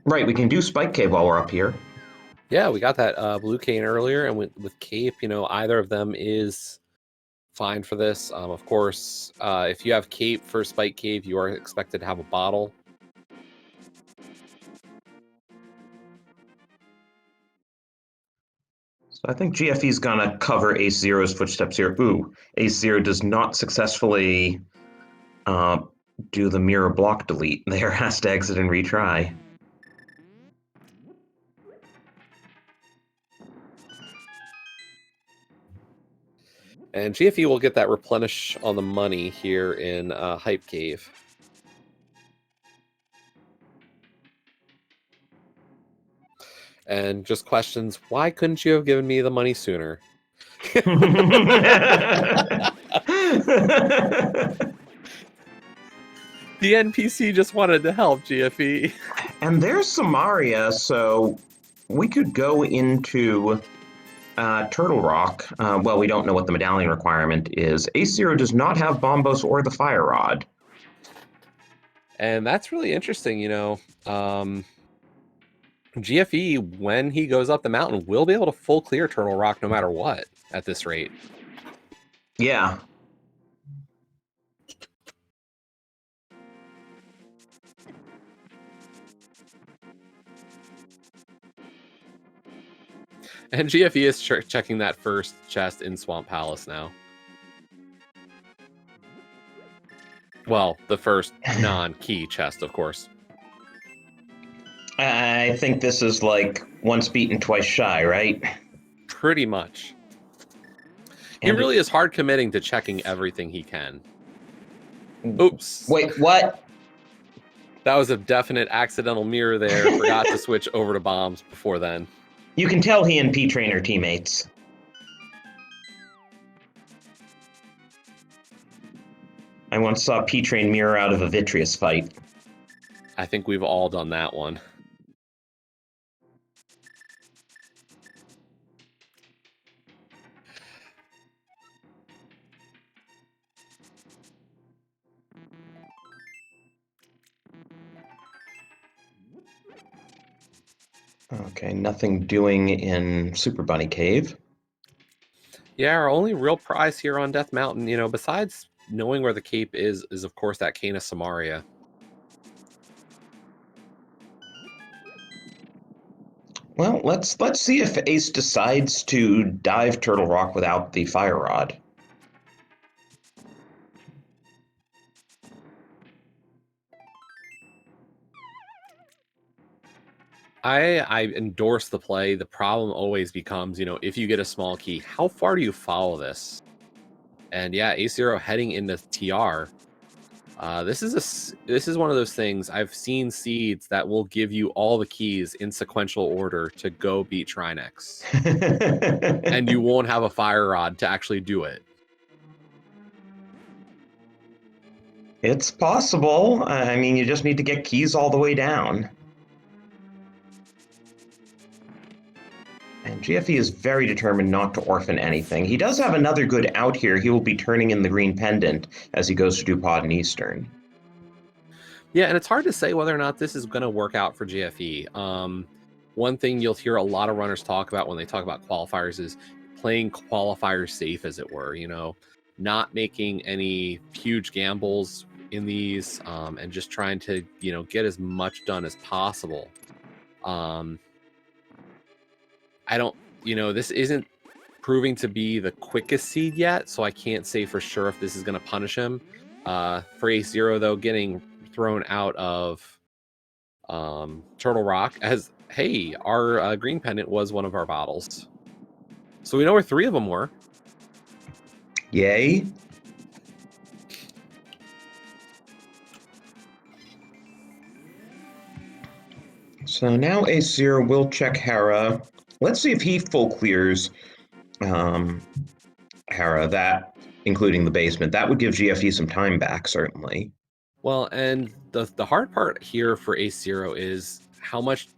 Right, we can do Spike Cave while we're up here. Yeah, we got that blue cane earlier, and with cape, you know, either of them is fine for this. Of course, if you have cape for Spike Cave, you are expected to have a bottle. So I think GFE's gonna cover Ace0's footsteps here. Ooh, Ace0 does not successfully do the mirror block delete. There, has to exit and retry. And GFE will get that replenish on the money here in Hype Cave. and just questions, why couldn't you have given me the money sooner? The NPC just wanted to help, GFE. And there's Samaria, so we could go into Turtle Rock. Well, we don't know what the medallion requirement is. A0 does not have Bombos or the Fire Rod. And that's really interesting, GFE, when he goes up the mountain, will be able to full clear Turtle Rock no matter what at this rate. Yeah. And GFE is checking that first chest in Swamp Palace now. Well, the first non-key chest, of course. I think this is like once beaten, twice shy, right? Pretty much. He really is hard committing to checking everything he can. Oops. Wait, what? That was a definite accidental mirror there. Forgot to switch over to bombs before then. You can tell he and P-Train are teammates. I once saw P-Train mirror out of a Vitreous fight. I think we've all done that one. Okay, nothing doing in Super Bunny Cave. Yeah, our only real prize here on Death Mountain, besides knowing where the cape is of course that Cane of Samaria. Well, let's see if Ace decides to dive Turtle Rock without the Fire Rod. I endorse the play. The problem always becomes, if you get a small key, how far do you follow this? And yeah, A0 heading into TR. This is one of those things. I've seen seeds that will give you all the keys in sequential order to go beat Trinex. And you won't have a Fire Rod to actually do it. It's possible. I mean, you just need to get keys all the way down. And GFE is very determined not to orphan anything. He does have another good out here. He will be turning in the green pendant as he goes to do Pod and Eastern. Yeah, and it's hard to say whether or not this is going to work out for GFE. One thing you'll hear a lot of runners talk about when they talk about qualifiers is playing qualifiers safe, as it were, not making any huge gambles in these, and just trying to, get as much done as possible. I don't, this isn't proving to be the quickest seed yet, so I can't say for sure if this is going to punish him. For A0, though, getting thrown out of Turtle Rock as, hey, our green pendant was one of our bottles. So we know where 3 of them were. Yay. So now A0 will check Hera. Let's see if he full clears Hera, that including the basement. That would give GFE some time back, certainly. Well, and the hard part here for A0 is how much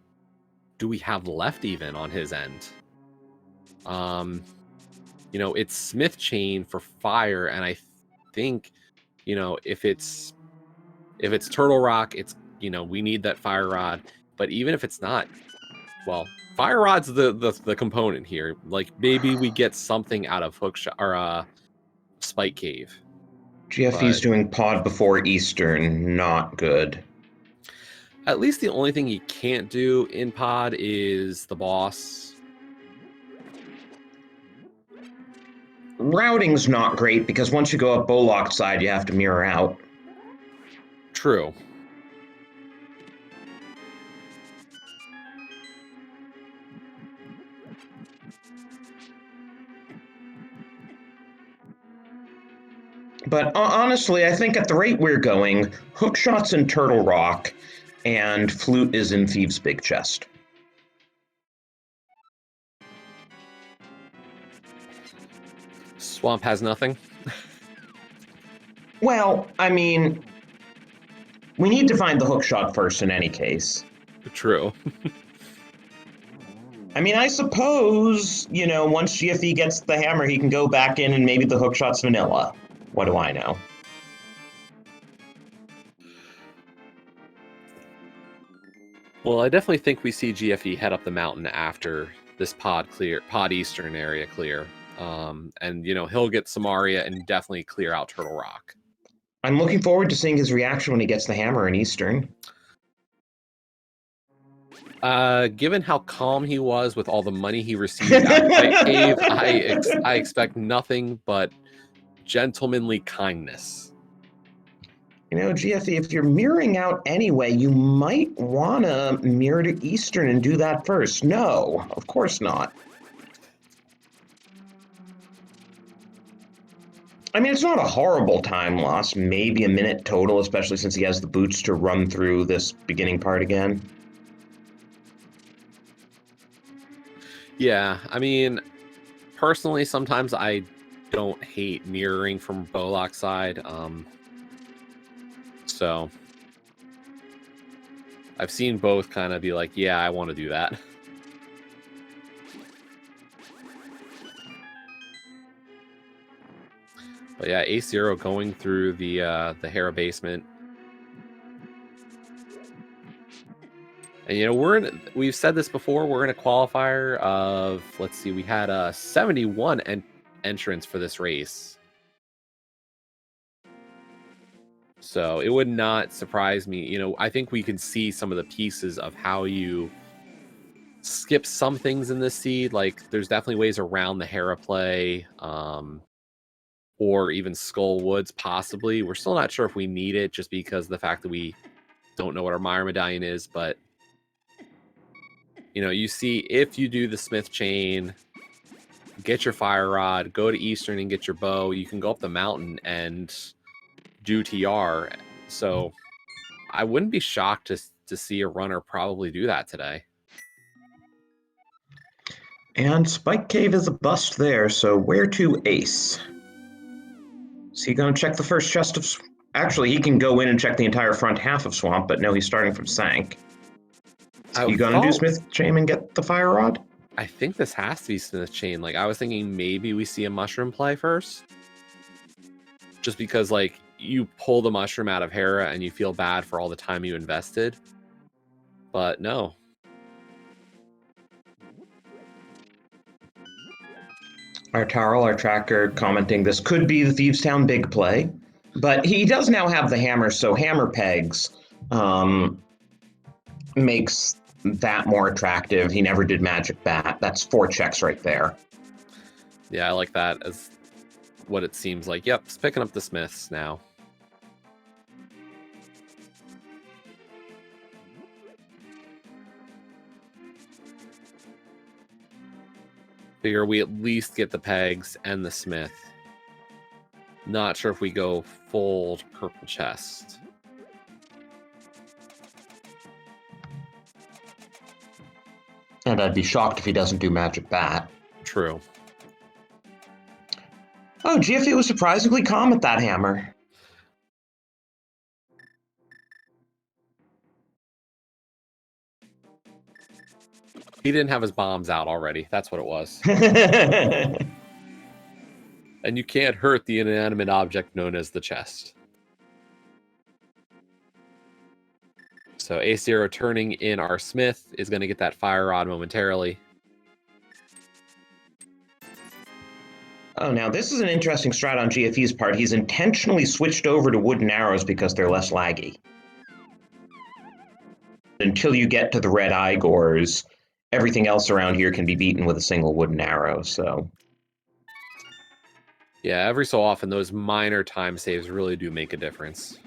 do we have left even on his end? It's Smith Chain for fire, and I think, if it's Turtle Rock, it's, we need that Fire Rod. But even if it's not, well, Fire Rod's the component here. Like, maybe we get something out of Hookshot or Spike Cave. GFE's doing Pod before Eastern, not good. At least the only thing he can't do in Pod is the boss. Routing's not great because once you go up Bolock's side, you have to mirror out. True. But honestly, I think at the rate we're going, Hookshot's in Turtle Rock, and Flute is in Thieves' Big Chest. Swamp has nothing. Well, I mean, we need to find the hook shot first in any case. True. I mean, I suppose, you know, once GFE gets the hammer, he can go back in and maybe the hook shot's vanilla. What do I know? Well, I definitely think we see GFE head up the mountain after this pod eastern area clear. And, you know, he'll get Samaria and definitely clear out Turtle Rock. I'm looking forward to seeing his reaction when he gets the hammer in Eastern. Given how calm he was with all the money he received out of Fight Cave, I expect nothing but gentlemanly kindness. You know, GFE, if you're mirroring out anyway, you might want to mirror to Eastern and do that first. No, of course not. I mean, it's not a horrible time loss, maybe a minute total, especially since he has the boots to run through this beginning part again. Yeah, I mean, personally, sometimes I don't hate mirroring from Bolok's side. So I've seen both kind of be like, yeah, I want to do that. But yeah, A0 going through the Hera basement. And you know, we've said this before, we're in a qualifier of, let's see, we had 71 entrants for this race. So it would not surprise me. You know, I think we can see some of the pieces of how you skip some things in this seed. Like there's definitely ways around the Hera play, or even Skull Woods possibly. We're still not sure if we need it just because of the fact that we don't know what our Myra medallion is, but you know, you see if you do the Smith chain, get your fire rod, go to Eastern and get your bow, you can go up the mountain and do TR. So I wouldn't be shocked to see a runner probably do that today. And Spike Cave is a bust there, so where to Ace? Is he going to check the first chest of... Actually, he can go in and check the entire front half of Swamp, but no, he's starting from Sank. You going to do Smith Chain and get the fire rod? I think this has to be Smith Chain. Like, I was thinking maybe we see a mushroom play first. Just because, like, you pull the mushroom out of Hera and you feel bad for all the time you invested. But no. Our Tarl, our tracker, commenting this could be the Thieves Town big play. But he does now have the hammer, so hammer pegs makes that more attractive. He never did Magic Bat. That's 4 checks right there. Yeah, I like that as what it seems like. Yep, it's picking up the Smiths now. Figure we at least get the pegs and the Smith. Not sure if we go full purple chest. And I'd be shocked if he doesn't do Magic Bat. True. Oh, GFE was surprisingly calm at that hammer. He didn't have his bombs out already. That's what it was. And you can't hurt the inanimate object known as the chest. So A0 turning in our Smith is going to get that fire rod momentarily. Oh, now this is an interesting strat on GFE's part. He's intentionally switched over to wooden arrows because they're less laggy. Until you get to the red Igors, everything else around here can be beaten with a single wooden arrow, so... Yeah, every so often those minor time saves really do make a difference.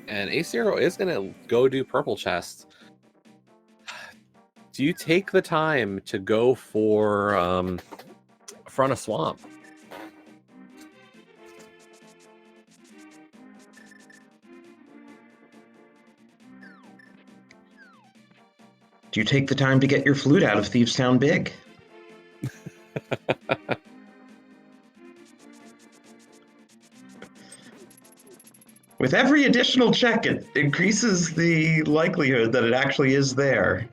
And A0 is going to go do purple chest. do you take the time to go for front of swamp? Do you take the time to get your flute out of Thieves Town big? With every additional check, it increases the likelihood that it actually is there.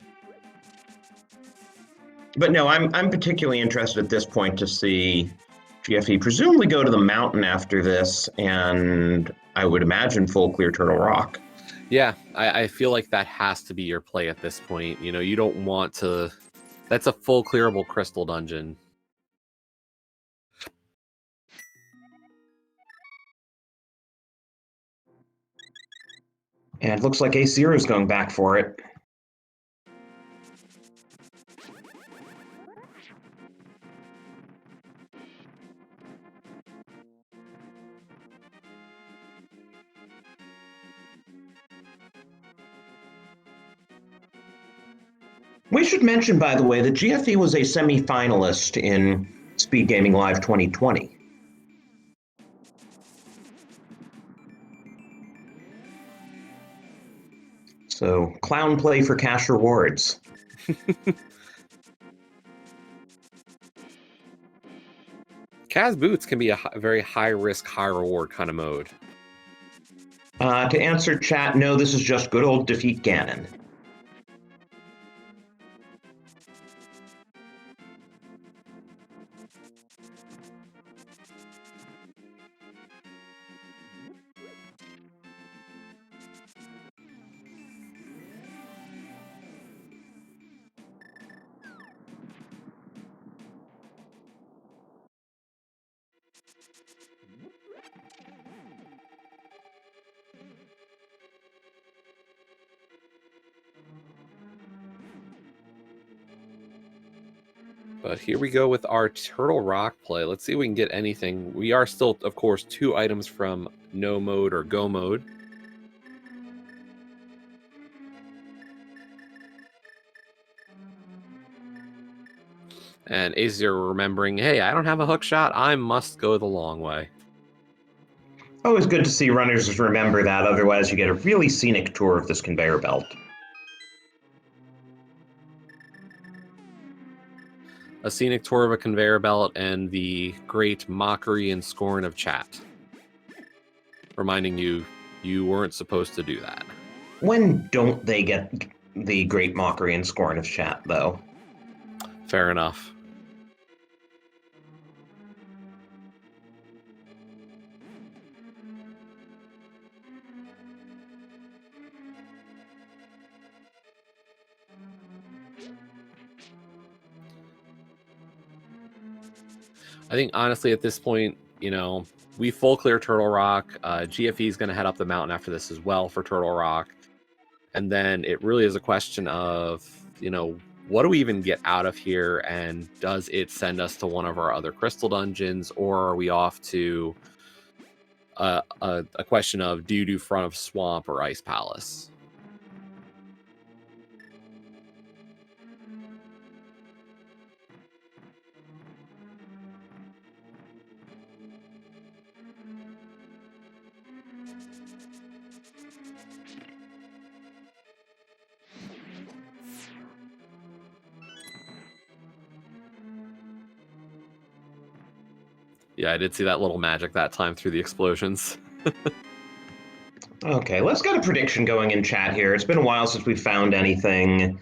But no, I'm particularly interested at this point to see GFE presumably go to the mountain after this, and I would imagine full clear Turtle Rock. Yeah, I feel like that has to be your play at this point. You know, you don't want to... That's a full clearable crystal dungeon. And it looks like A0 is going back for it. We should mention, by the way, that GFE was a semi-finalist in SpeedGaming Live 2020. So, clown play for cash rewards. Kaz Boots can be a very high-risk, high-reward kind of mode. To answer chat, no, this is just good old defeat Ganon. But here we go with our Turtle Rock play. Let's see if we can get anything. We are still, of course, 2 items from no mode or go mode. And A0 remembering, hey, I don't have a hook shot. I must go the long way. Always good to see runners remember that, otherwise you get a really scenic tour of this conveyor belt. A scenic tour of a conveyor belt and the great mockery and scorn of chat. Reminding you, you weren't supposed to do that. When don't they get the great mockery and scorn of chat, though? Fair enough. I think, honestly, at this point, you know, we full clear Turtle Rock. GFE is going to head up the mountain after this as well for Turtle Rock. And then it really is a question of, you know, what do we even get out of here? And does it send us to one of our other crystal dungeons? Or are we off to a question of, do you do front of swamp or ice palace? Yeah, I did see that little magic that time through the explosions. Okay, let's get a prediction going in chat here. It's been a while since we've found anything.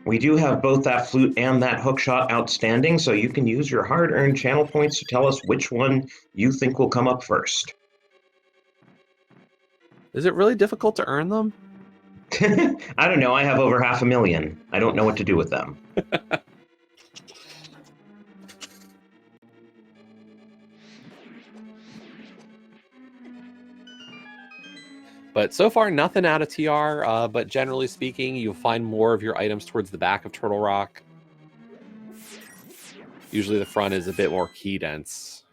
We do have both that flute and that hookshot outstanding, so you can use your hard-earned channel points to tell us which one you think will come up first. Is it really difficult to earn them? I don't know, I have over 500,000. I don't know what to do with them. But so far, nothing out of TR, but generally speaking, you'll find more of your items towards the back of Turtle Rock. Usually the front is a bit more key dense.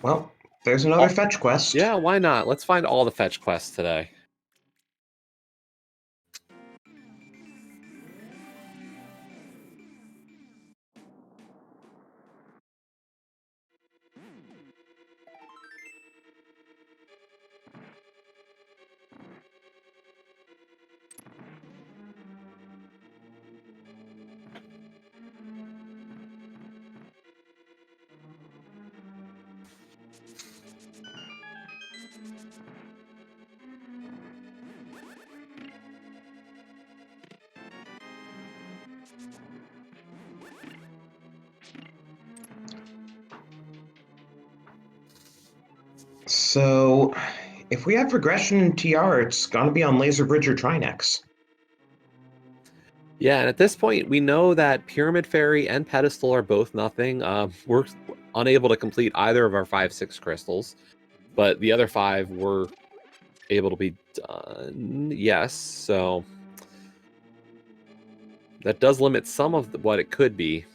Well, there's another fetch quest. Yeah, why not? Let's find all the fetch quests today. So, if we have progression in TR, it's gonna be on Laser Bridge or Trinex. Yeah, and at this point, we know that Pyramid Fairy and Pedestal are both nothing. We're unable to complete either of our 5-6 crystals, but the other 5 were able to be done. Yes, so that does limit some of what it could be.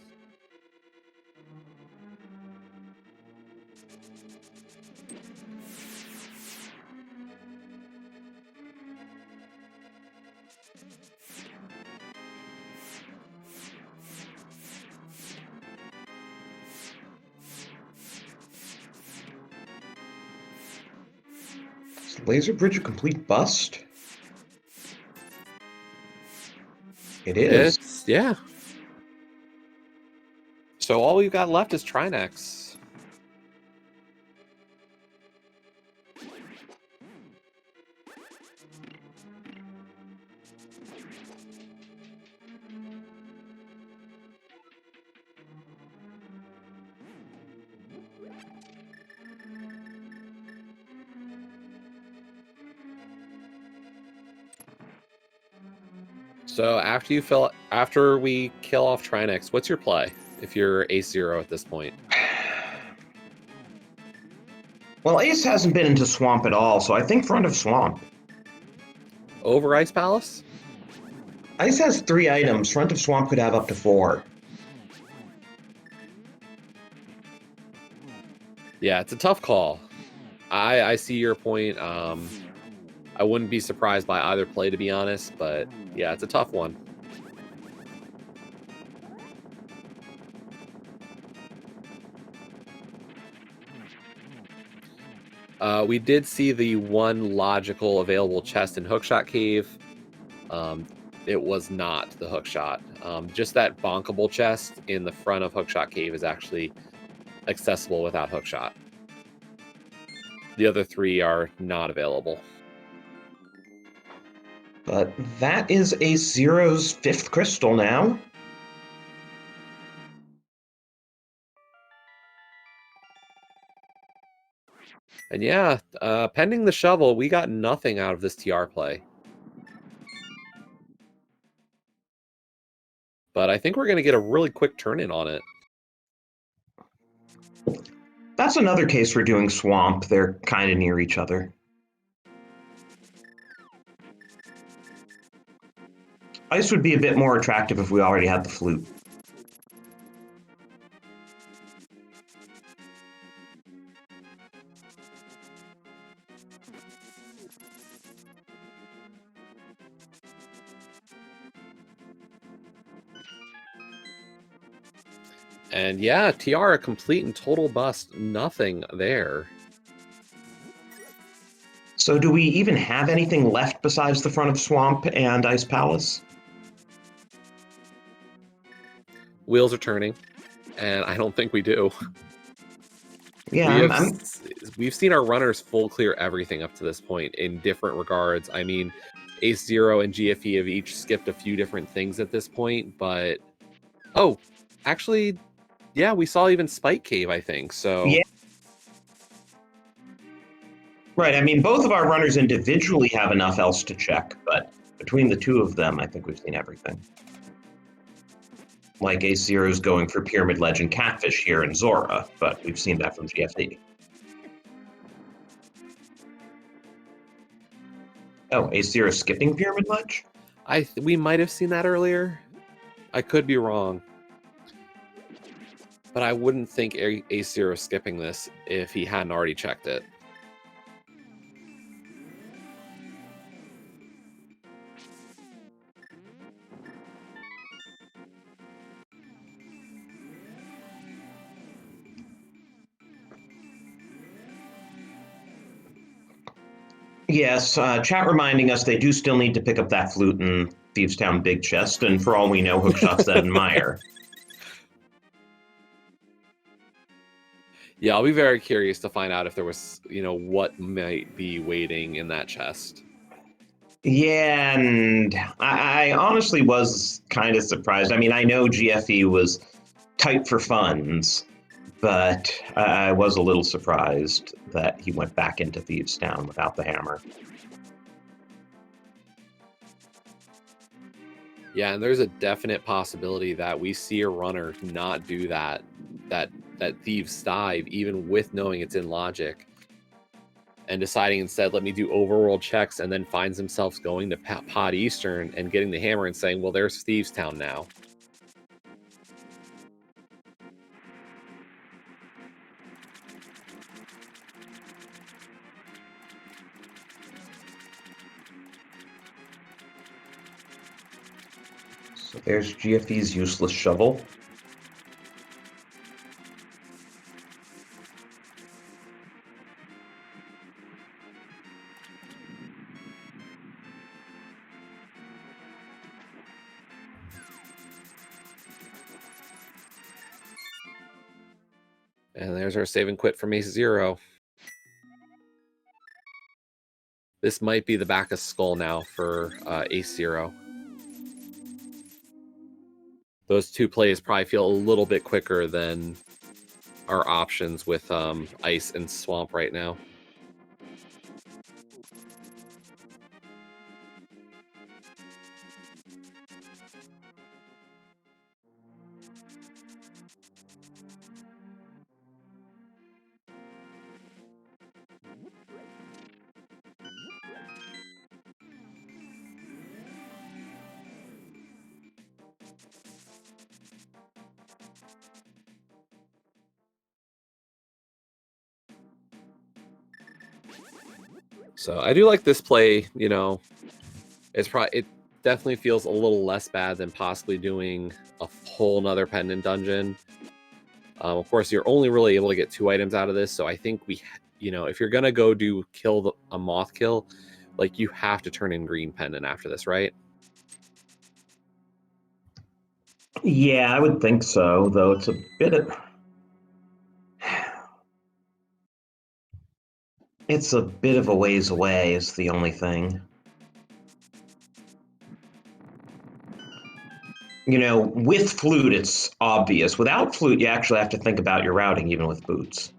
Is Laser Bridge a complete bust? It is. Yeah. So all we've got left is Trinex. So after we kill off Trinex, what's your play if you're Ace Zero at this point? Well, Ace hasn't been into Swamp at all, so I think front of Swamp. Over Ice Palace? Ice has 3 items. Front of Swamp could have up to 4. Yeah, it's a tough call. I see your point. I wouldn't be surprised by either play, to be honest, but yeah, it's a tough one. We did see the one logical available chest in Hookshot Cave. It was not the Hookshot. Just that bonkable chest in the front of Hookshot Cave is actually accessible without Hookshot. The other 3 are not available. But that is Ace Zero's 5th crystal now. And yeah, pending the shovel, we got nothing out of this TR play. But I think we're going to get a really quick turn-in on it. That's another case for doing Swamp. They're kind of near each other. Ice would be a bit more attractive if we already had the flute. And yeah, TR, a complete and total bust. Nothing there. So do we even have anything left besides the front of Swamp and Ice Palace? Wheels are turning, and I don't think we do. Yeah, We've seen our runners full clear everything up to this point in different regards. I mean, Ace Zero and GFE have each skipped a few different things at this point, but... Oh, actually, yeah, we saw even Spike Cave, I think, so... Yeah. Right, I mean, both of our runners individually have enough else to check, but between the 2 of them, I think we've seen everything. Like Ace Zero's going for Pyramid Ledge and Catfish here in Zora, but we've seen that from GFD. Oh, Ace Zero skipping Pyramid Ledge? We might have seen that earlier. I could be wrong. But I wouldn't think Ace Zero skipping this if he hadn't already checked it. Yes, chat reminding us they do still need to pick up that flute in Thieves Town Big Chest, and for all we know, Hookshot's that in Mire. Yeah, I'll be very curious to find out if there was, what might be waiting in that chest. Yeah, and I honestly was kind of surprised. I mean, I know GFE was tight for funds, but I was a little surprised that he went back into Thieves Town without the hammer. Yeah, and there's a definite possibility that we see a runner not do that Thieves Dive, even with knowing it's in logic, and deciding instead, let me do overworld checks, and then finds himself going to Pod Eastern and getting the hammer and saying, well, there's Thieves Town now. So there's GFE's useless shovel. And there's our save and quit from Ace Zero. This might be the back of skull now for Ace Zero. Those two plays probably feel a little bit quicker than our options with Ice and Swamp right now. So I do like this play, it definitely feels a little less bad than possibly doing a whole nother pendant dungeon. Of course, you're only really able to get 2 items out of this, so I think if you're gonna go do a moth kill, like, you have to turn in green pendant after this, right? Yeah, I would think so, though it's a bit of... It's a bit of a ways away is the only thing. With flute, it's obvious. Without flute, you actually have to think about your routing, even with boots.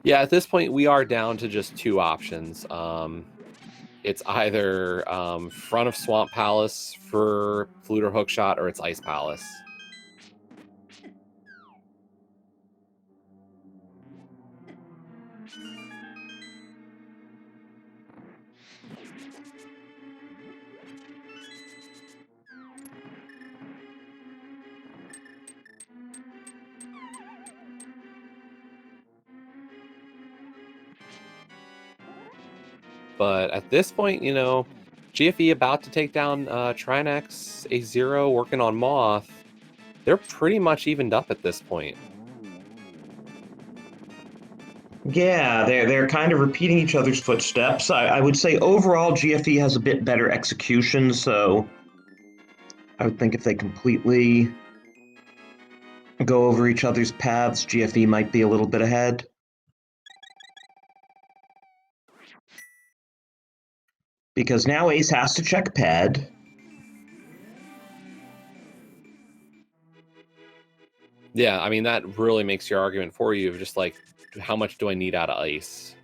Yeah, at this point, we are down to just 2 options. It's either front of Swamp Palace for flute or hookshot, or it's Ice Palace. But at this point, GFE about to take down Trinex, Ace Zero working on Moth. They're pretty much evened up at this point. Yeah, they're kind of repeating each other's footsteps. I would say overall GFE has a bit better execution, so I would think if they completely go over each other's paths, GFE might be a little bit ahead. Because now Ace has to check Ped. Yeah, I mean, that really makes your argument for you of just like, how much do I need out of Ice?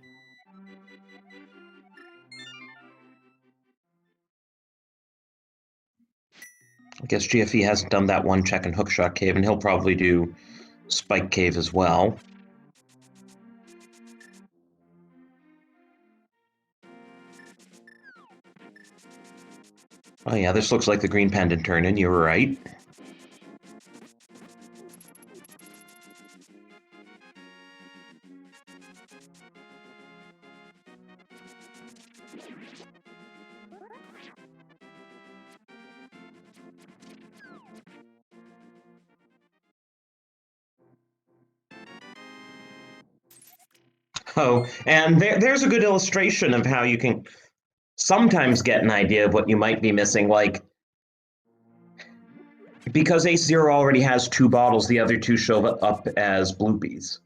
I guess GFE hasn't done that one check in Hookshot Cave, and he'll probably do Spike Cave as well. Oh yeah, this looks like the green pendant turn-in, you were right. Oh, and there's a good illustration of how you can sometimes get an idea of what you might be missing, like because Ace Zero already has 2 bottles, the other 2 show up as bloopies.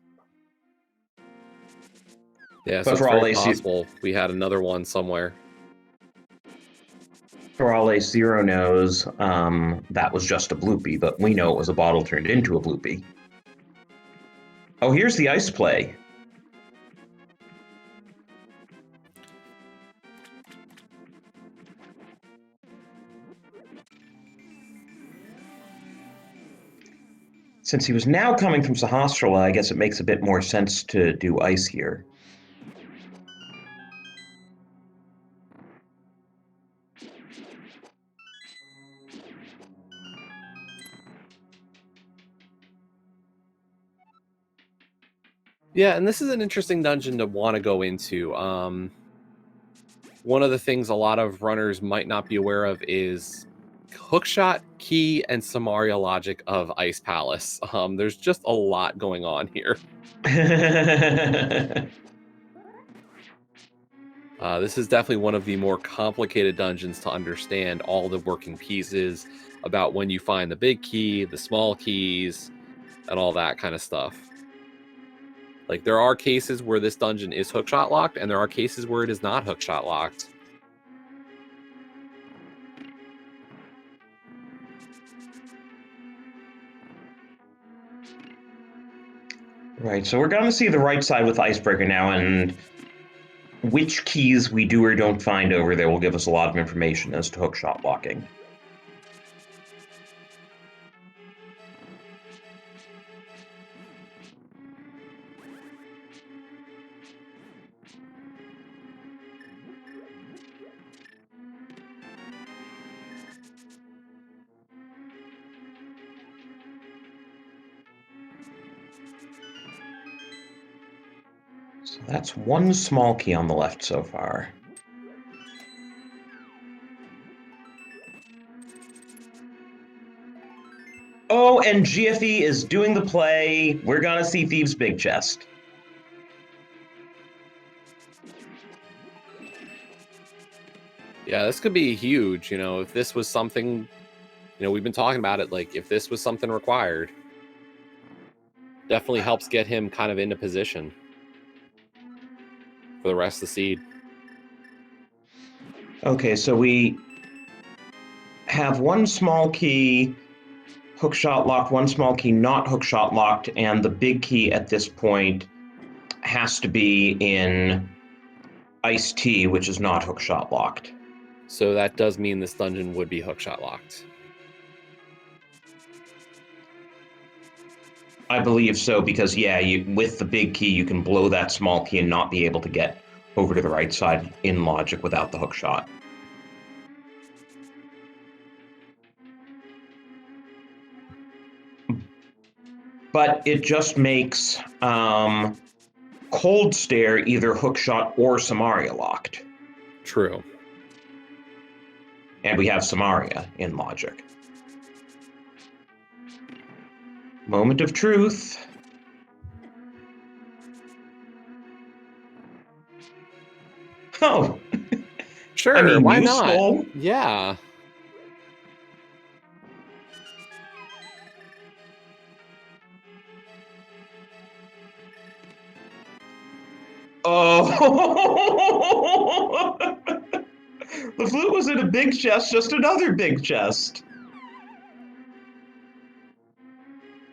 Yeah, so But it's for all very Ace, possible we had another one somewhere. for all Ace Zero knows, that was just a bloopy, but we know it was a bottle turned into a bloopy. Oh, here's the ice play. Since he was now coming from Sahasrara, I guess it makes a bit more sense to do ice here. Yeah, and this is an interesting dungeon to want to go into. One of the things a lot of runners might not be aware of is hookshot, key, and Samaria logic of Ice Palace. There's just a lot going on here. This is definitely one of the more complicated dungeons to understand all the working pieces about when you find the big key, the small keys, and all that kind of stuff. Like, there are cases where this dungeon is hookshot locked, and there are cases where it is not hookshot locked. Right, so we're going to see the right side with Icebreaker now, and which keys we do or don't find over there will give us a lot of information as to hookshot locking. So that's 1 small key on the left so far. Oh, and GFE is doing the play. We're gonna see Thieves' Big Chest. Yeah, this could be huge, if this was something, we've been talking about it, like, if this was something required. Definitely helps get him kind of into position for the rest of the seed. Okay, so we have 1 small key hookshot locked, 1 small key not hookshot locked, and the big key at this point has to be in Ice Tea, which is not hookshot locked. So that does mean this dungeon would be hookshot locked. I believe so, because yeah, with the big key, you can blow that small key and not be able to get over to the right side in logic without the hookshot. But it just makes Cold Stare either hookshot or Samaria locked. True. And we have Samaria in logic. Moment of truth. Oh. Sure, I mean, why useful. not? Yeah. Oh. The flute was in a big chest, just another big chest.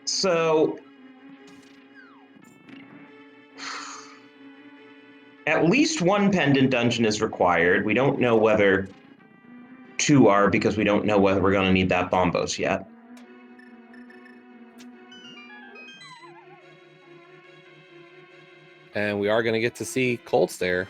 So at least 1 pendant dungeon is required. We don't know whether 2 are, because we don't know whether we're going to need that bombos yet. And we are going to get to see Cold Stare.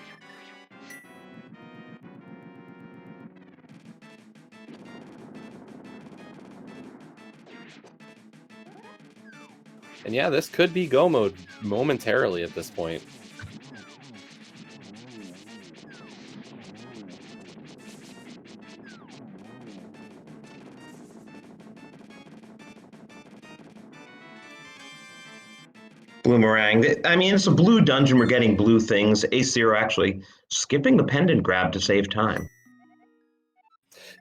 And yeah, this could be go mode momentarily at this point. Bloomerang. I mean, it's a blue dungeon. We're getting blue things. A0 actually skipping the pendant grab to save time.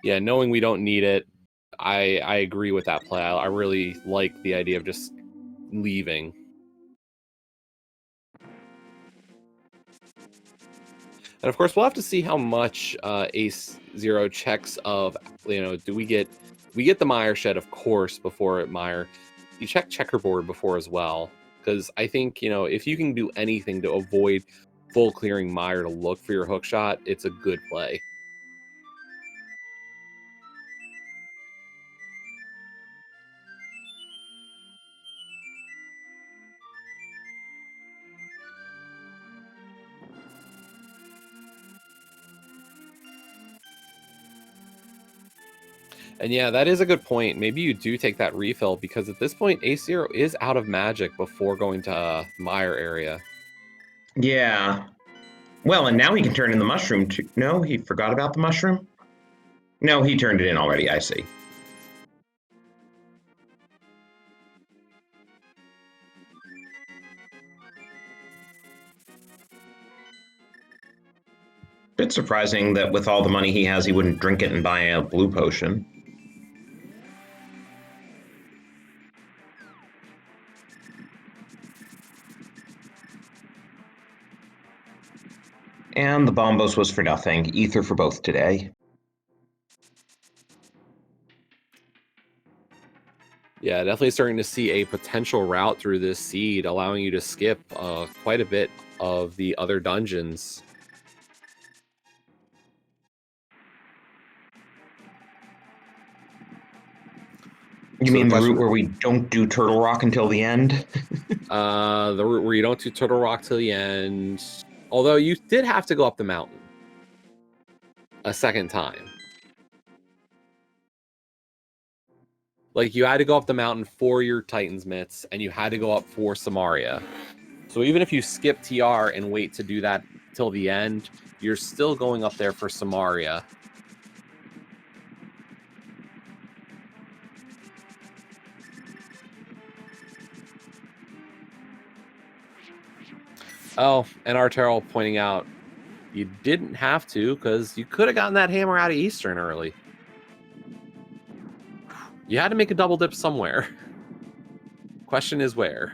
Yeah, knowing we don't need it, I agree with that play. I really like the idea of just leaving. And of course, we'll have to see how much Ace Zero checks of, do we get the Mire shed, of course, before Mire. You check checkerboard before as well, because I think, if you can do anything to avoid full clearing Mire to look for your hook shot, it's a good play. And yeah, that is a good point. Maybe you do take that refill, because at this point, Ace Zero is out of magic before going to Mire area. Yeah. Well, and now he can turn in the mushroom too. No, he forgot about the mushroom? No, he turned it in already, I see. Bit surprising that with all the money he has, he wouldn't drink it and buy a blue potion. And the Bombos was for nothing. Ether for both today. Yeah, definitely starting to see a potential route through this seed, allowing you to skip quite a bit of the other dungeons. You mean the route where we don't do Turtle Rock until the end? The route where you don't do Turtle Rock till the end. Although you did have to go up the mountain a second time. Like, you had to go up the mountain for your Titan's Mitts, and you had to go up for Samaria. So even if you skip TR and wait to do that till the end, you're still going up there for Samaria. Oh, and Arterral pointing out, you didn't have to, because you could have gotten that hammer out of Eastern early. You had to make a double dip somewhere. Question is where.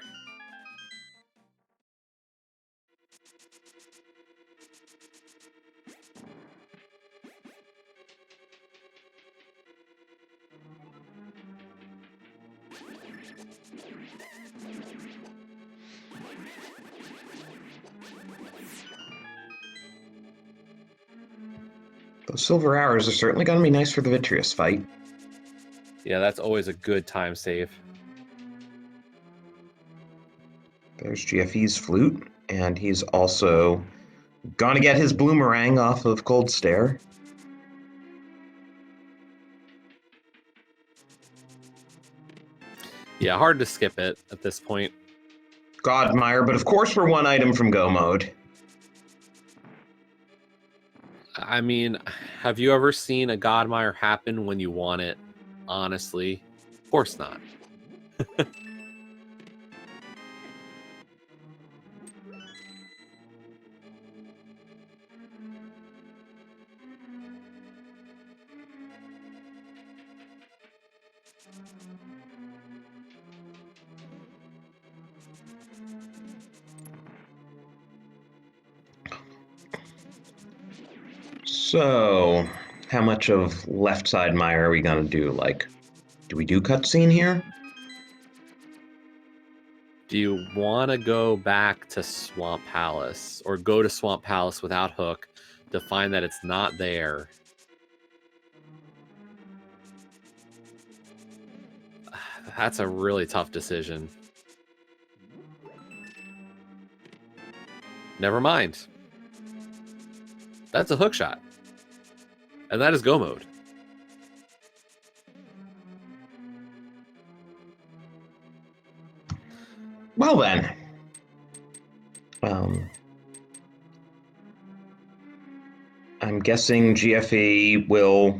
Those silver hours are certainly going to be nice for the Vitreous fight. Yeah, that's always a good time save. There's GFE's flute, and he's also gonna get his Bloomerang off of Cold Stare. Yeah, hard to skip it at this point. Godmire, but of course we're one item from Go mode. I mean, have you ever seen a Godmire happen when you want it? Honestly, of course not. So, how much of left side Mire are we gonna do? Like, do we do cutscene here? Do you want to go back to Swamp Palace, or go to Swamp Palace without Hook to find that it's not there? That's a really tough decision. Never mind. That's a hook shot. And that is go mode. Well then. I'm guessing GFE will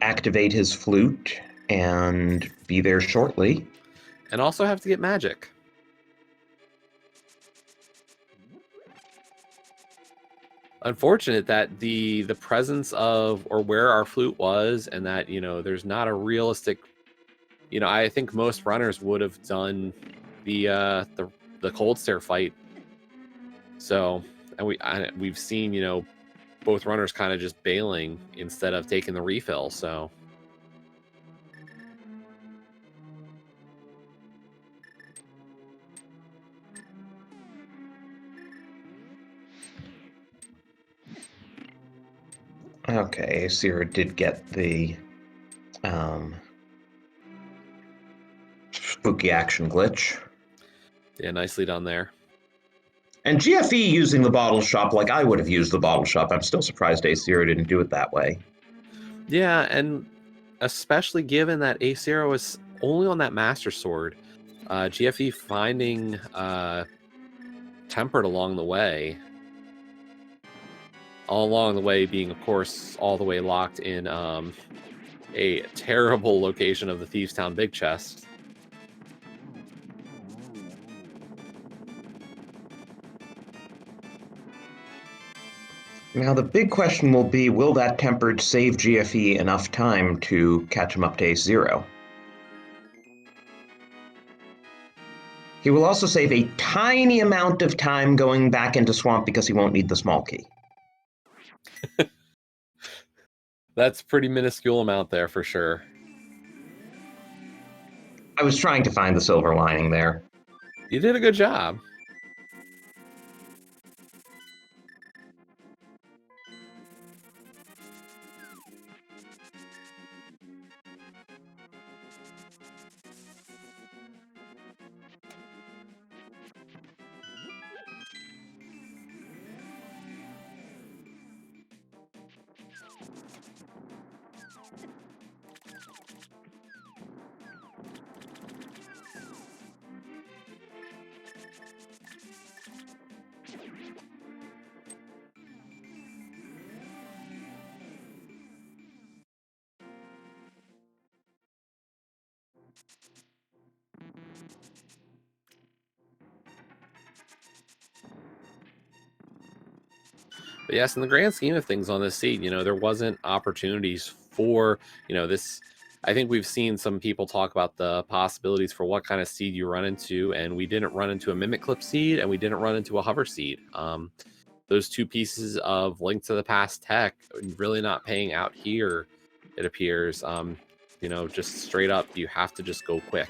activate his flute and be there shortly. And also have to get magic. Unfortunate that the presence of, or where our flute was, and that, you know, there's not a realistic, you know, I think most runners would have done the cold stare fight. So, and we've seen, you know, both runners kind of just bailing instead of taking the refill. So okay, Aesir did get the spooky action glitch. yeah, nicely done there. And GFE using the bottle shop like I would have used the bottle shop. I'm still surprised Aesir didn't do it that way. Yeah, and especially given that Aesir was only on that Master Sword, GFE finding Tempered along the way. All along the way being, of course, all the way locked in a terrible location of the Thieves Town big chest. Now the big question will be, will that Tempered save GFE enough time to catch him up to Ace Zero? He will also save a tiny amount of time going back into Swamp because he won't need the small key. That's a pretty minuscule amount there for sure. I was trying to find the silver lining there. You did a good job. But yes, in the grand scheme of things on this seed, you know, there wasn't opportunities for, you know, this. I think we've seen some people talk about the possibilities for what kind of seed you run into, and we didn't run into a Mimic Clip seed, and we didn't run into a Hover seed. Those two pieces of Link to the Past tech really not paying out here, it appears. You know, just straight up, you have to just go quick.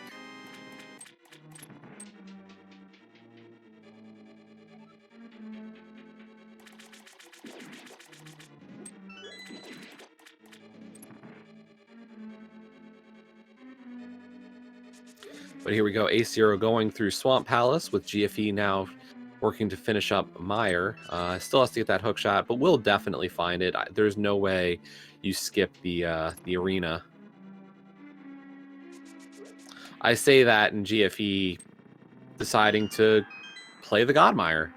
But here we go, A0 going through Swamp Palace with GFE now working to finish up Meyer. Still has to get that hook shot, but we'll definitely find it. There's no way you skip the arena. I say that in GFE deciding to play the Godmire.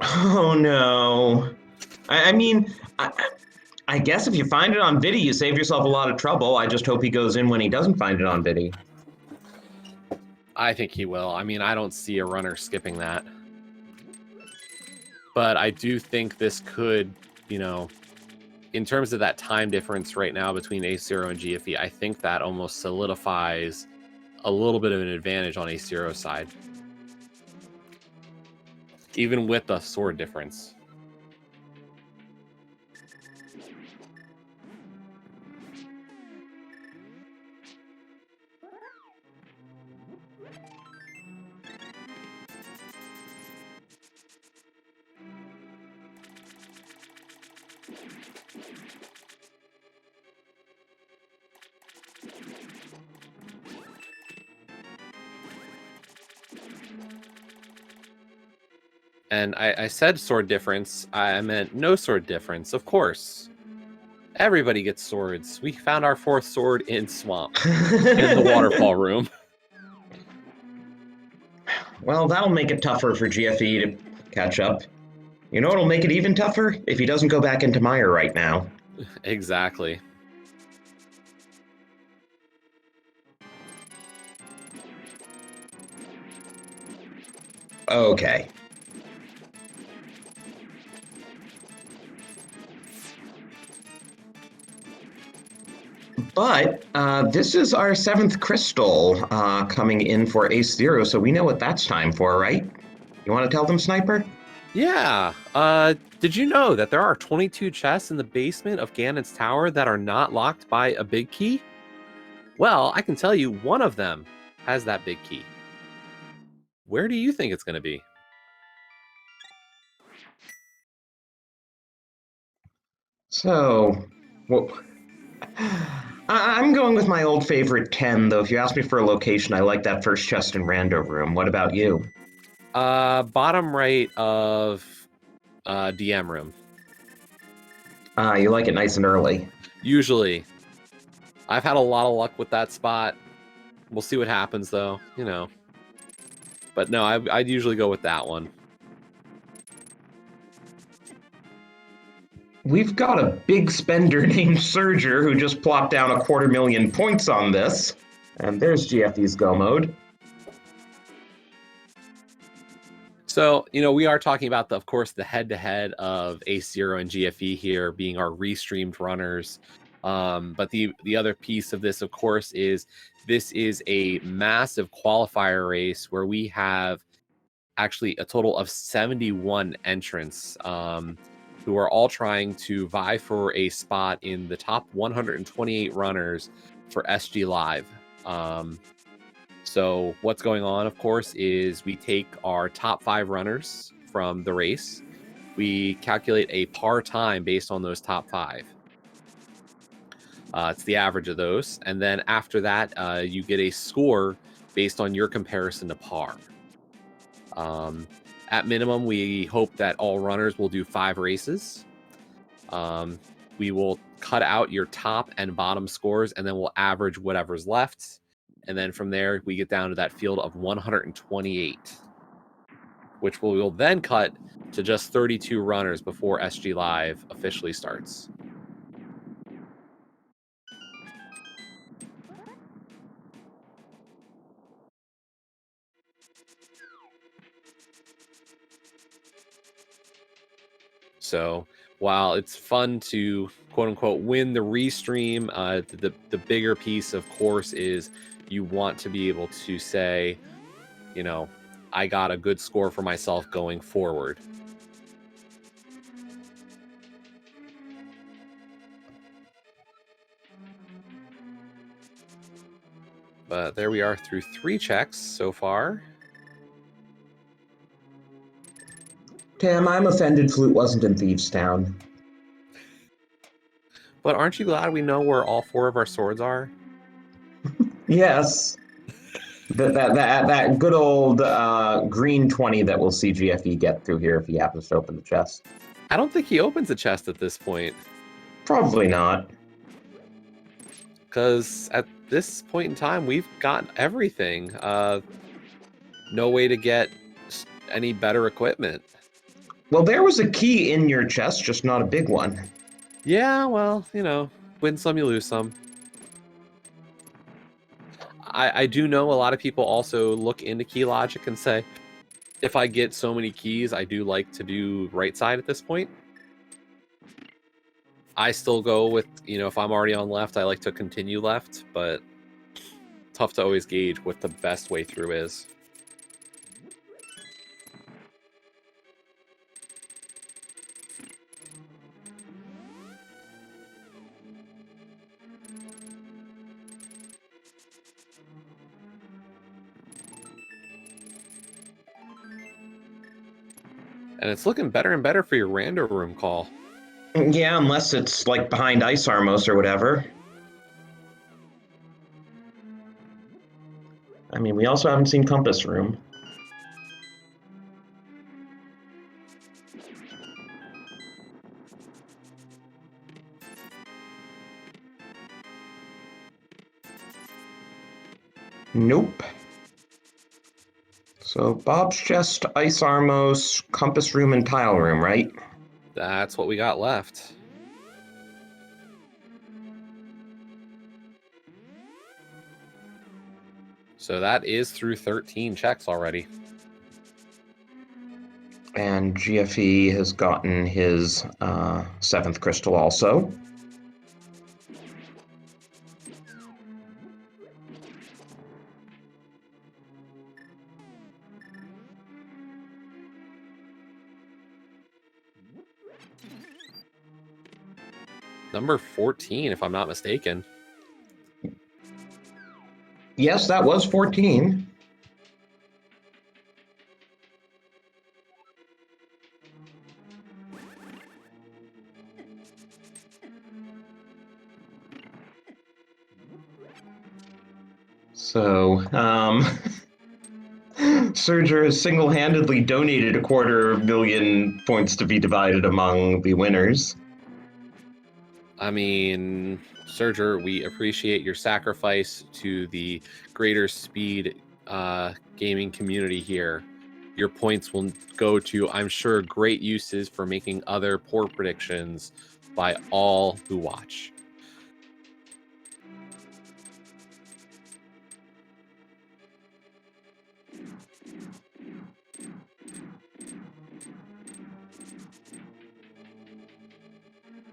Oh no. I mean, I guess if you find it on Biddy, you save yourself a lot of trouble. I just hope he goes in when he doesn't find it on Biddy. I think he will. I mean, I don't see a runner skipping that. But I do think this could, you know, in terms of that time difference right now between A0 and GFE, I think that almost solidifies a little bit of an advantage on A0's side. Even with the sword difference. And I said sword difference. I meant no sword difference, of course. Everybody gets swords. We found our 4th sword in Swamp, in the waterfall room. Well, that'll make it tougher for GFE to catch up. You know what'll make it even tougher? If he doesn't go back into Mire right now. Exactly. Okay. But this is our 7th crystal coming in for Ace Zero, so we know what that's time for, right? You want to tell them, Sniper? Yeah. Did you know that there are 22 chests in the basement of Ganon's tower that are not locked by a big key? Well, I can tell you one of them has that big key. Where do you think it's going to be? So, well, I'm going with my old favorite 10, though if you ask me for a location, I like that first chest in Rando room. What about you? Bottom right of DM room. You like it nice and early. Usually. I've had a lot of luck with that spot. We'll see what happens, though, you know. But no, I'd usually go with that one. We've got a big spender named Surger who just plopped down 250,000 points on this. And there's GFE's go mode. So, you know, we are talking about, of course, the head-to-head of Ace Zero and GFE here being our restreamed runners. But the other piece of this, of course, is this is a massive qualifier race where we have actually a total of 71 entrants who are all trying to vie for a spot in the top 128 runners for SG Live. So what's going on, of course, is we take our top 5 runners from the race. We calculate a par time based on those top 5. It's the average of those. And then after that, you get a score based on your comparison to par. At minimum, we hope that all runners will do 5 races. We will cut out your top and bottom scores, and then we'll average whatever's left. And then from there, we get down to that field of 128, which we will then cut to just 32 runners before SG Live officially starts. So while it's fun to quote unquote win the restream, the bigger piece, of course, is you want to be able to say, you know, I got a good score for myself going forward. But there we are through 3 checks so far. Tam, I'm offended Flute wasn't in Thieves Town. But aren't you glad we know where all 4 of our swords are? Yes. That good old green 20 that we'll see GFE get through here if he happens to open the chest. I don't think he opens the chest at this point. Probably not. Because at this point in time, we've got everything. No way to get any better equipment. Well, there was a key in your chest, just not a big one. Yeah, well, you know, win some, you lose some. I do know a lot of people also look into key logic and say, if I get so many keys, I do like to do right side at this point. I still go with, you know, if I'm already on left, I like to continue left, but tough to always gauge what the best way through is. And it's looking better and better for your Rando room call. Yeah, unless it's like behind Ice Armos or whatever. I mean, we also haven't seen Compass Room. Nope. So Bob's Chest, Ice Armos, Compass Room, and Tile Room, right? That's what we got left. So that is through 13 checks already. And GFE has gotten his 7th crystal also. Number 14, if I'm not mistaken. Yes, that was 14. So, Surger has single-handedly donated 250,000 points to be divided among the winners. I mean, Surger, we appreciate your sacrifice to the greater speed gaming community here. Your points will go to, I'm sure, great uses for making other poor predictions by all who watch.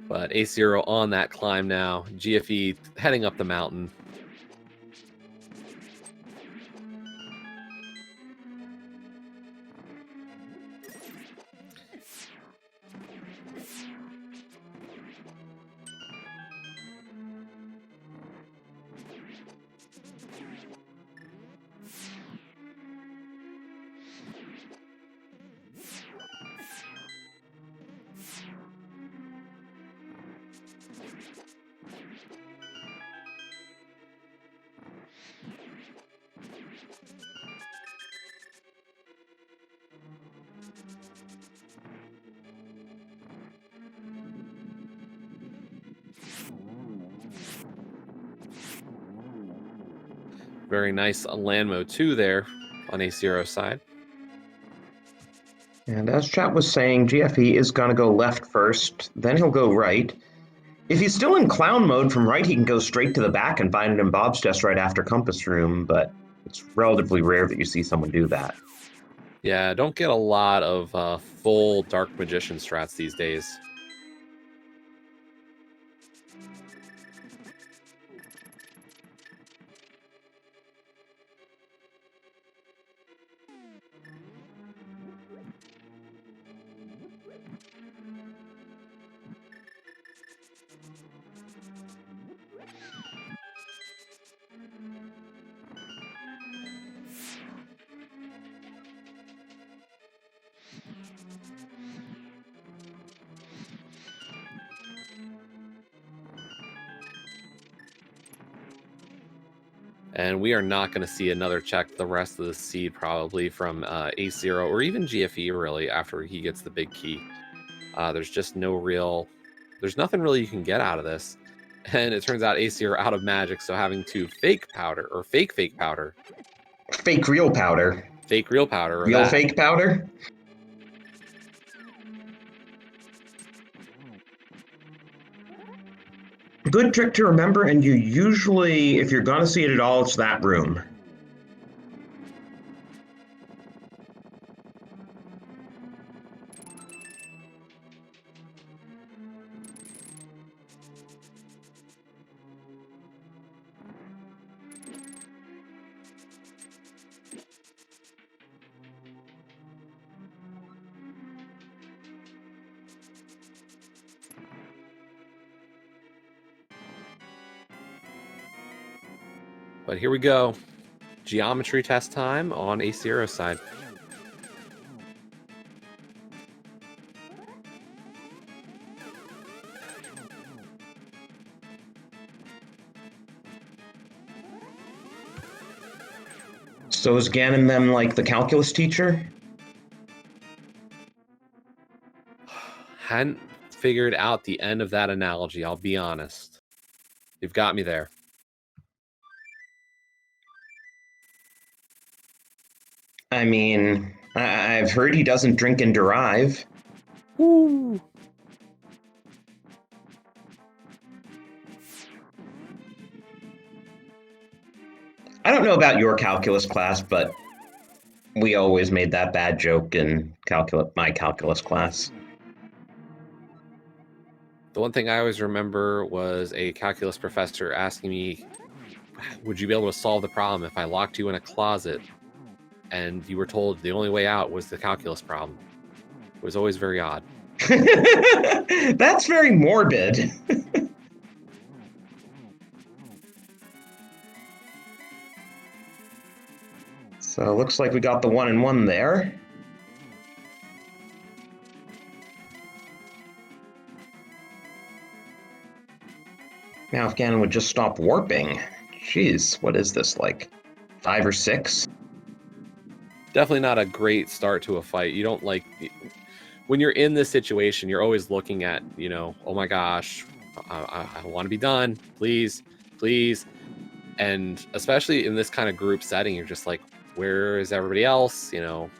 But A0 on that climb now. GFE heading up the mountain. Very nice Landmo 2 there on A0's side. And as chat was saying, GFE is going to go left first, then he'll go right. If he's still in clown mode from right, he can go straight to the back and find it in Bob's Chest right after Compass Room, but it's relatively rare that you see someone do that. Yeah, don't get a lot of full Dark Magician strats these days. And we are not going to see another check the rest of the seed probably from A0 or even GFE really after he gets the big key. There's just there's nothing really you can get out of this. And it turns out AC are out of magic, so having to fake powder or fake powder. Fake real powder. Fake real powder. Or real that. Fake powder? Good trick to remember, and you usually, if you're going to see it at all, it's that room. But here we go. Geometry test time on A0 side. So is Ganon them like the calculus teacher? Hadn't figured out the end of that analogy, I'll be honest. You've got me there. I mean, I've heard he doesn't drink and drive. Woo! I don't know about your calculus class, but we always made that bad joke in my calculus class. The one thing I always remember was a calculus professor asking me, would you be able to solve the problem if I locked you in a closet and you were told the only way out was the calculus problem? It was always very odd. That's very morbid. So looks like we got the 1 and 1 there. Now if Ganon would just stop warping. Jeez, what is this, like 5 or 6? Definitely not a great start to a fight. You don't like... When you're in this situation, you're always looking at, you know, oh my gosh, I want to be done. Please, please. And especially in this kind of group setting, you're just like, where is everybody else? You know,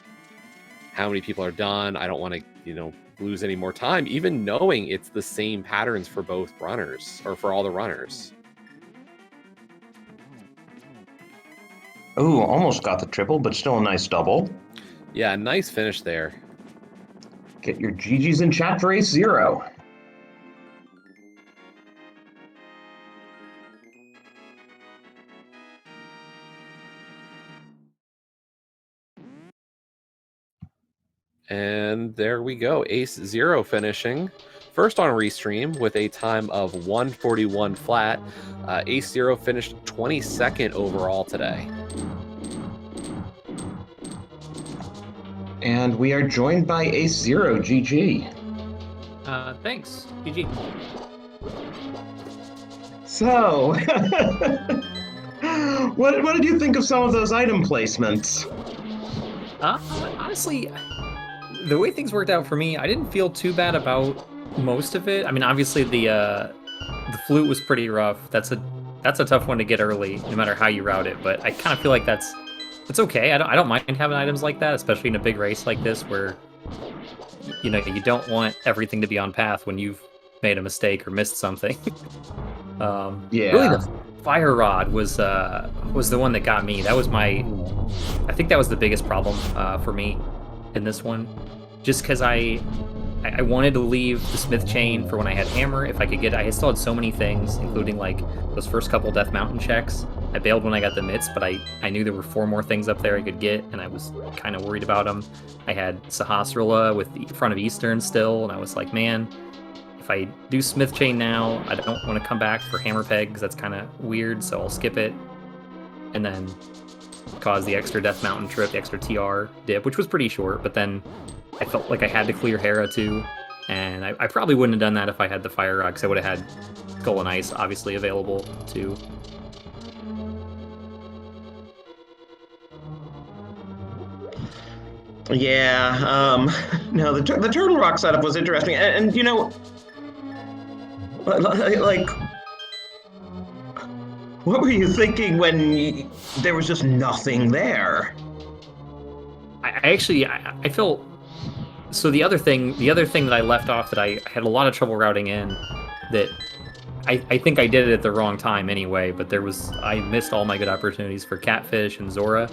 how many people are done? I don't want to, you know, lose any more time, even knowing it's the same patterns for both runners, or for all the runners. Ooh, almost got the triple, but still a nice double. Yeah, nice finish there. Get your GGs in chat for Ace Zero. And there we go. Ace Zero finishing first on Restream with a time of 1:41 flat. Ace Zero finished 22nd overall today. And we are joined by Ace Zero, GG. Thanks, GG. So, what did you think of some of those item placements? Honestly, the way things worked out for me, I didn't feel too bad about most of it. I mean, obviously the flute was pretty rough. That's a tough one to get early, no matter how you route it. But I kind of feel like it's okay. I don't mind having items like that, especially in a big race like this where you know you don't want everything to be on path when you've made a mistake or missed something. Yeah. Really, the fire rod was the one that got me. That was I think that was the biggest problem for me in this one, just because I wanted to leave the smith chain for when I had hammer. If I could get, I still had so many things, including like those first couple Death Mountain checks. I bailed when I got the mitts, but I knew there were 4 more things up there I could get, and I was kind of worried about them. I had Sahasrara with the front of Eastern still, and I was like, man, if I do smith chain now, I don't want to come back for hammer peg because that's kind of weird, so I'll skip it. And then cause the extra Death Mountain trip, the extra TR dip, which was pretty short, but then I felt like I had to clear Hera too, and I probably wouldn't have done that if I had the Fire Rod, because I would have had Skull and Ice obviously available too. Yeah, no, the Turtle Rock setup was interesting, and you know, like, what were you thinking when there was just nothing there? I felt, so the other thing that I left off that I had a lot of trouble routing in, that I think I did it at the wrong time anyway, but I missed all my good opportunities for Catfish and Zora.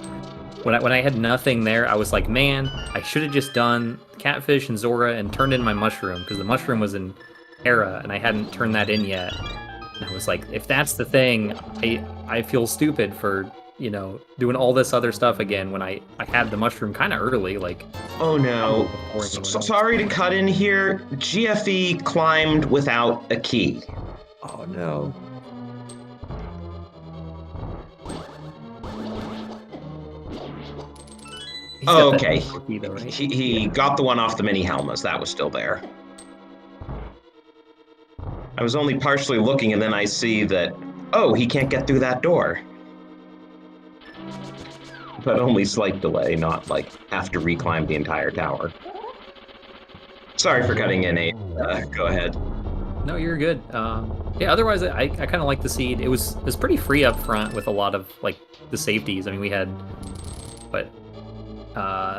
When I had nothing there, I was like, man, I should have just done Catfish and Zora and turned in my Mushroom, because the Mushroom was in Hera, and I hadn't turned that in yet. And I was like, if that's the thing, I feel stupid for, you know, doing all this other stuff again when I had the Mushroom kind of early, like... Oh no, sorry to cut in here, GFE climbed without a key. Oh no. Oh, okay, though, right? he got the one off the mini Helmas, that was still there. I was only partially looking, and then I see that, oh, he can't get through that door. But only slight delay, not like have to reclimb the entire tower. Sorry for cutting in, Abe. Go ahead. No, you're good. Yeah, otherwise, I kind of like the seed. It was pretty free up front with a lot of like the safeties. I mean, we had, but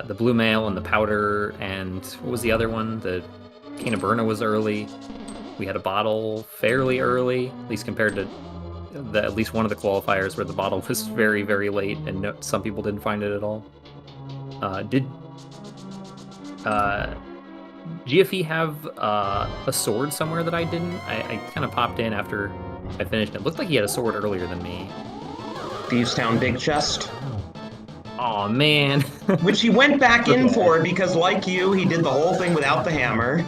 the blue mail and the powder, and what was the other one? The Cane of Burna was early. We had a bottle fairly early, at least compared to at least one of the qualifiers where the bottle was very, very late, and some people didn't find it at all. Did GFE have a sword somewhere that I didn't? I kind of popped in after I finished. It looked like he had a sword earlier than me. Thieves Town big chest. Oh man. Which he went back in for because, like you, he did the whole thing without the hammer.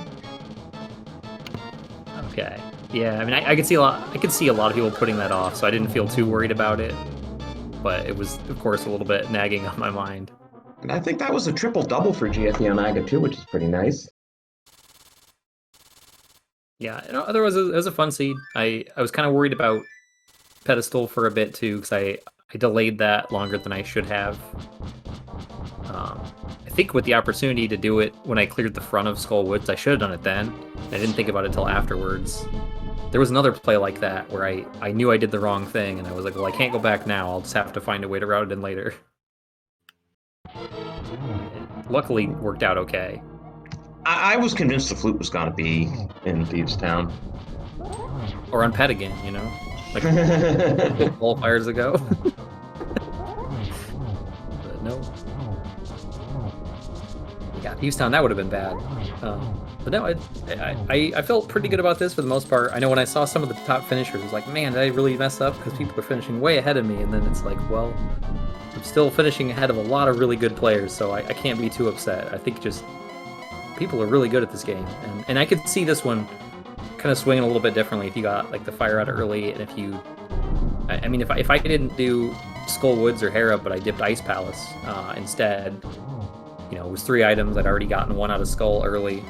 Okay. Yeah, I mean, I could see a lot. I could see a lot of people putting that off, so I didn't feel too worried about it. But it was, of course, a little bit nagging on my mind. And I think that was a triple-double for GFE on Iga too, which is pretty nice. Yeah, otherwise it was a fun seed. I was kind of worried about pedestal for a bit too, because I delayed that longer than I should have. I think with the opportunity to do it when I cleared the front of Skull Woods, I should have done it then. I didn't think about it until afterwards. There was another play like that where I knew I did the wrong thing, and I was like, well, I can't go back now. I'll just have to find a way to route it in later. It luckily worked out okay. I was convinced the flute was going to be in Thieves Town. Or on Pet again, you know? Like qualifiers ago. But no. Yeah, Thieves Town, that would have been bad. But no, I felt pretty good about this for the most part. I know when I saw some of the top finishers, I was like, man, did I really mess up? Because people are finishing way ahead of me. And then it's like, well, I'm still finishing ahead of a lot of really good players, so I can't be too upset. I think just people are really good at this game. And I could see this one kind of swinging a little bit differently if you got like the fire out early, and if you... I mean, if I didn't do Skull Woods or Hera, but I dipped Ice Palace instead, you know, it was 3 items. I'd already gotten 1 out of Skull early.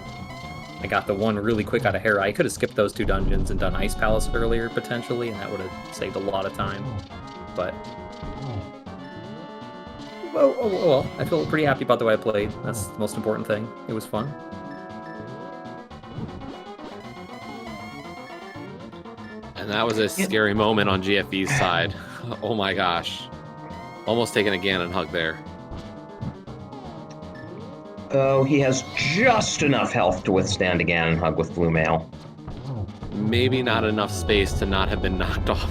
I got the 1 really quick out of Hera. I could have skipped those 2 dungeons and done Ice Palace earlier, potentially, and that would have saved a lot of time. But... well, I feel pretty happy about the way I played. That's the most important thing. It was fun. And that was a scary moment on GFE's side. Oh my gosh. Almost taking a Ganon hug there. Oh, he has just enough health to withstand a Ganon hug with blue mail. Maybe not enough space to not have been knocked off.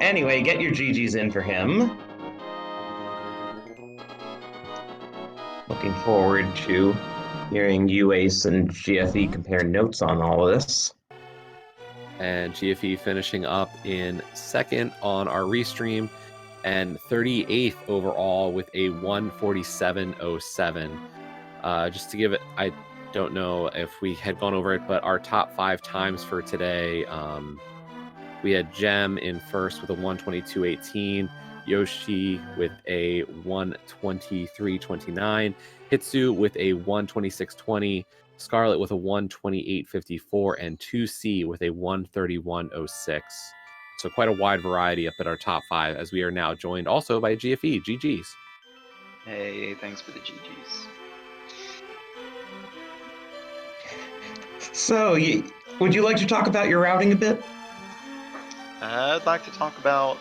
Anyway, get your GGs in for him. Looking forward to hearing you, Ace, and GFE compare notes on all of this. And GFE finishing up in 2nd on our restream and 38th overall with a 147.07. Just to give it, I don't know if we had gone over it, but our top 5 times for today, we had Gem in first with a 122.18, Yoshi with a 123.29, Hitsu with a 126.20, Scarlet with a 128.54, and 2C with a 131.06. So quite a wide variety up at our top 5, as we are now joined also by GFE. GG's. Hey, thanks for the GG's. So, would you like to talk about your routing a bit? I'd like to talk about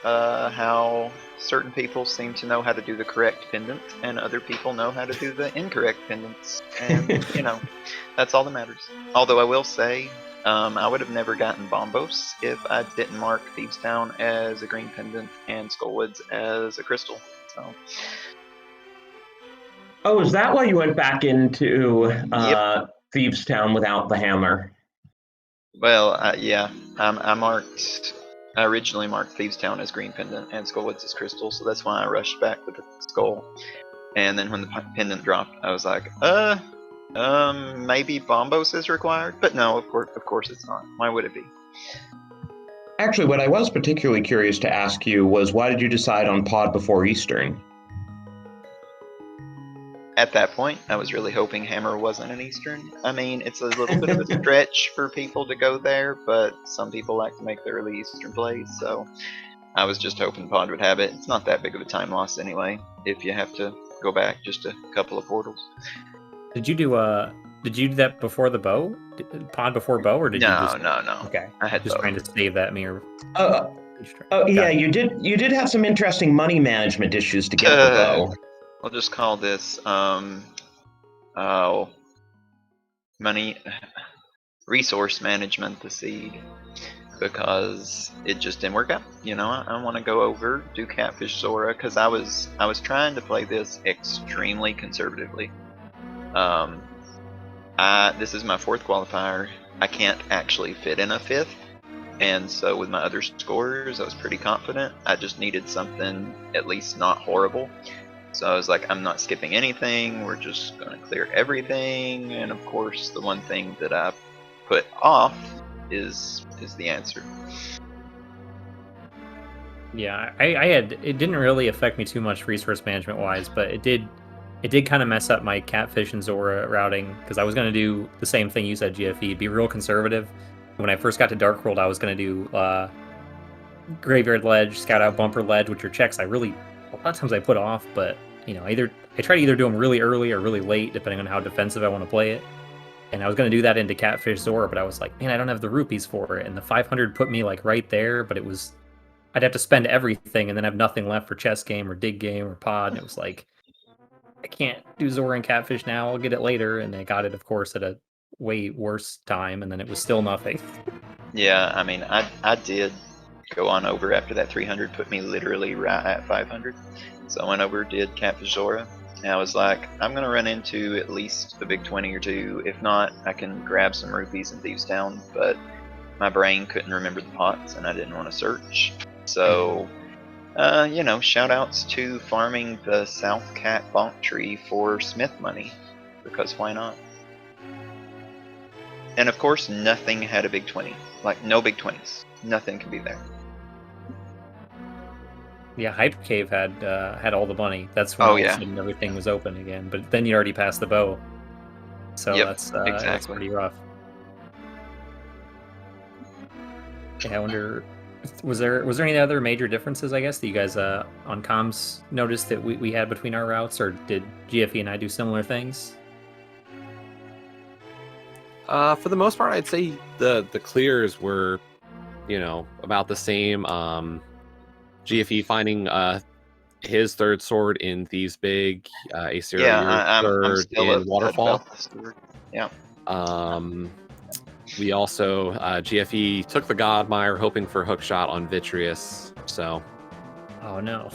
how certain people seem to know how to do the correct pendant, and other people know how to do the incorrect pendants. And, you know, that's all that matters. Although I will say, I would have never gotten Bombos if I didn't mark Thieves Town as a green pendant and Skullwoods as a crystal. So. Oh, is that why you went back into Yep. Thieves Town without the hammer? Well, yeah. I originally marked Thieves Town as green pendant and Skullwoods as crystal, so that's why I rushed back with the skull. And then when the pendant dropped, I was like, maybe Bombos is required? But no, of course it's not. Why would it be? Actually, what I was particularly curious to ask you was, why did you decide on Pod before Eastern? At that point, I was really hoping Hammer wasn't an Eastern. I mean, it's a little bit of a stretch for people to go there, but some people like to make the early Eastern plays, so I was just hoping Pod would have it. It's not that big of a time loss anyway, if you have to go back just a couple of portals. Did you do that before the bow? Pod before bow, or did you just... No. Okay, I had just both. trying to save that mirror. Oh yeah, Got it. you did have some interesting money management issues to get the bow. I'll just call this money resource management the seed, because it just didn't work out. You know, I want to go over, do Catfish Zora, because I was trying to play this extremely conservatively. This is my 4th qualifier. I can't actually fit in a 5th, and so with my other scores, I was pretty confident. I just needed something at least not horrible. So I was like, I'm not skipping anything. We're just going to clear everything. And of course, the one thing that I put off is the answer. Yeah, I had, it didn't really affect me too much resource management wise, but it did kind of mess up my Catfish and Zora routing, because I was going to do the same thing you said, GFE, be real conservative. When I first got to Dark World, I was going to do Graveyard Ledge, Scout Out Bumper Ledge, which are checks a lot of times I put off, but you know, I try to either do them really early or really late, depending on how defensive I want to play it. And I was going to do that into Catfish Zora, but I was like, man, I don't have the rupees for it. And the 500 put me like right there, but I'd have to spend everything and then have nothing left for chess game or dig game or pod. And it was like, I can't do Zora and Catfish now. I'll get it later. And I got it, of course, at a way worse time, and then it was still nothing. Yeah, I mean, I did go on over after that 300 put me literally right at 500. So I went over, did Catfish Zora, and I was like, I'm going to run into at least a big 20 or 2. If not, I can grab some rupees in Thieves Town, but my brain couldn't remember the pots and I didn't want to search. So, you know, shout outs to farming the South Cat bonk tree for Smith money, because why not? And of course, nothing had a big 20. Like, no big 20s. Nothing could be there. Yeah, Hyper Cave had all the money. That's when all of a sudden everything was open again. But then you already passed the bow, so that's pretty rough. Yeah, I wonder, was there any other major differences, I guess, that you guys on comms noticed that we had between our routes, or did GFE and I do similar things? For the most part, I'd say the clears were, you know, about the same. GFE finding his 3rd sword in Thieves Big, Acer I'm 3rd still in Waterfall. Yeah. We also GFE took the Godmire, hoping for hookshot on Vitreous. So. Oh no.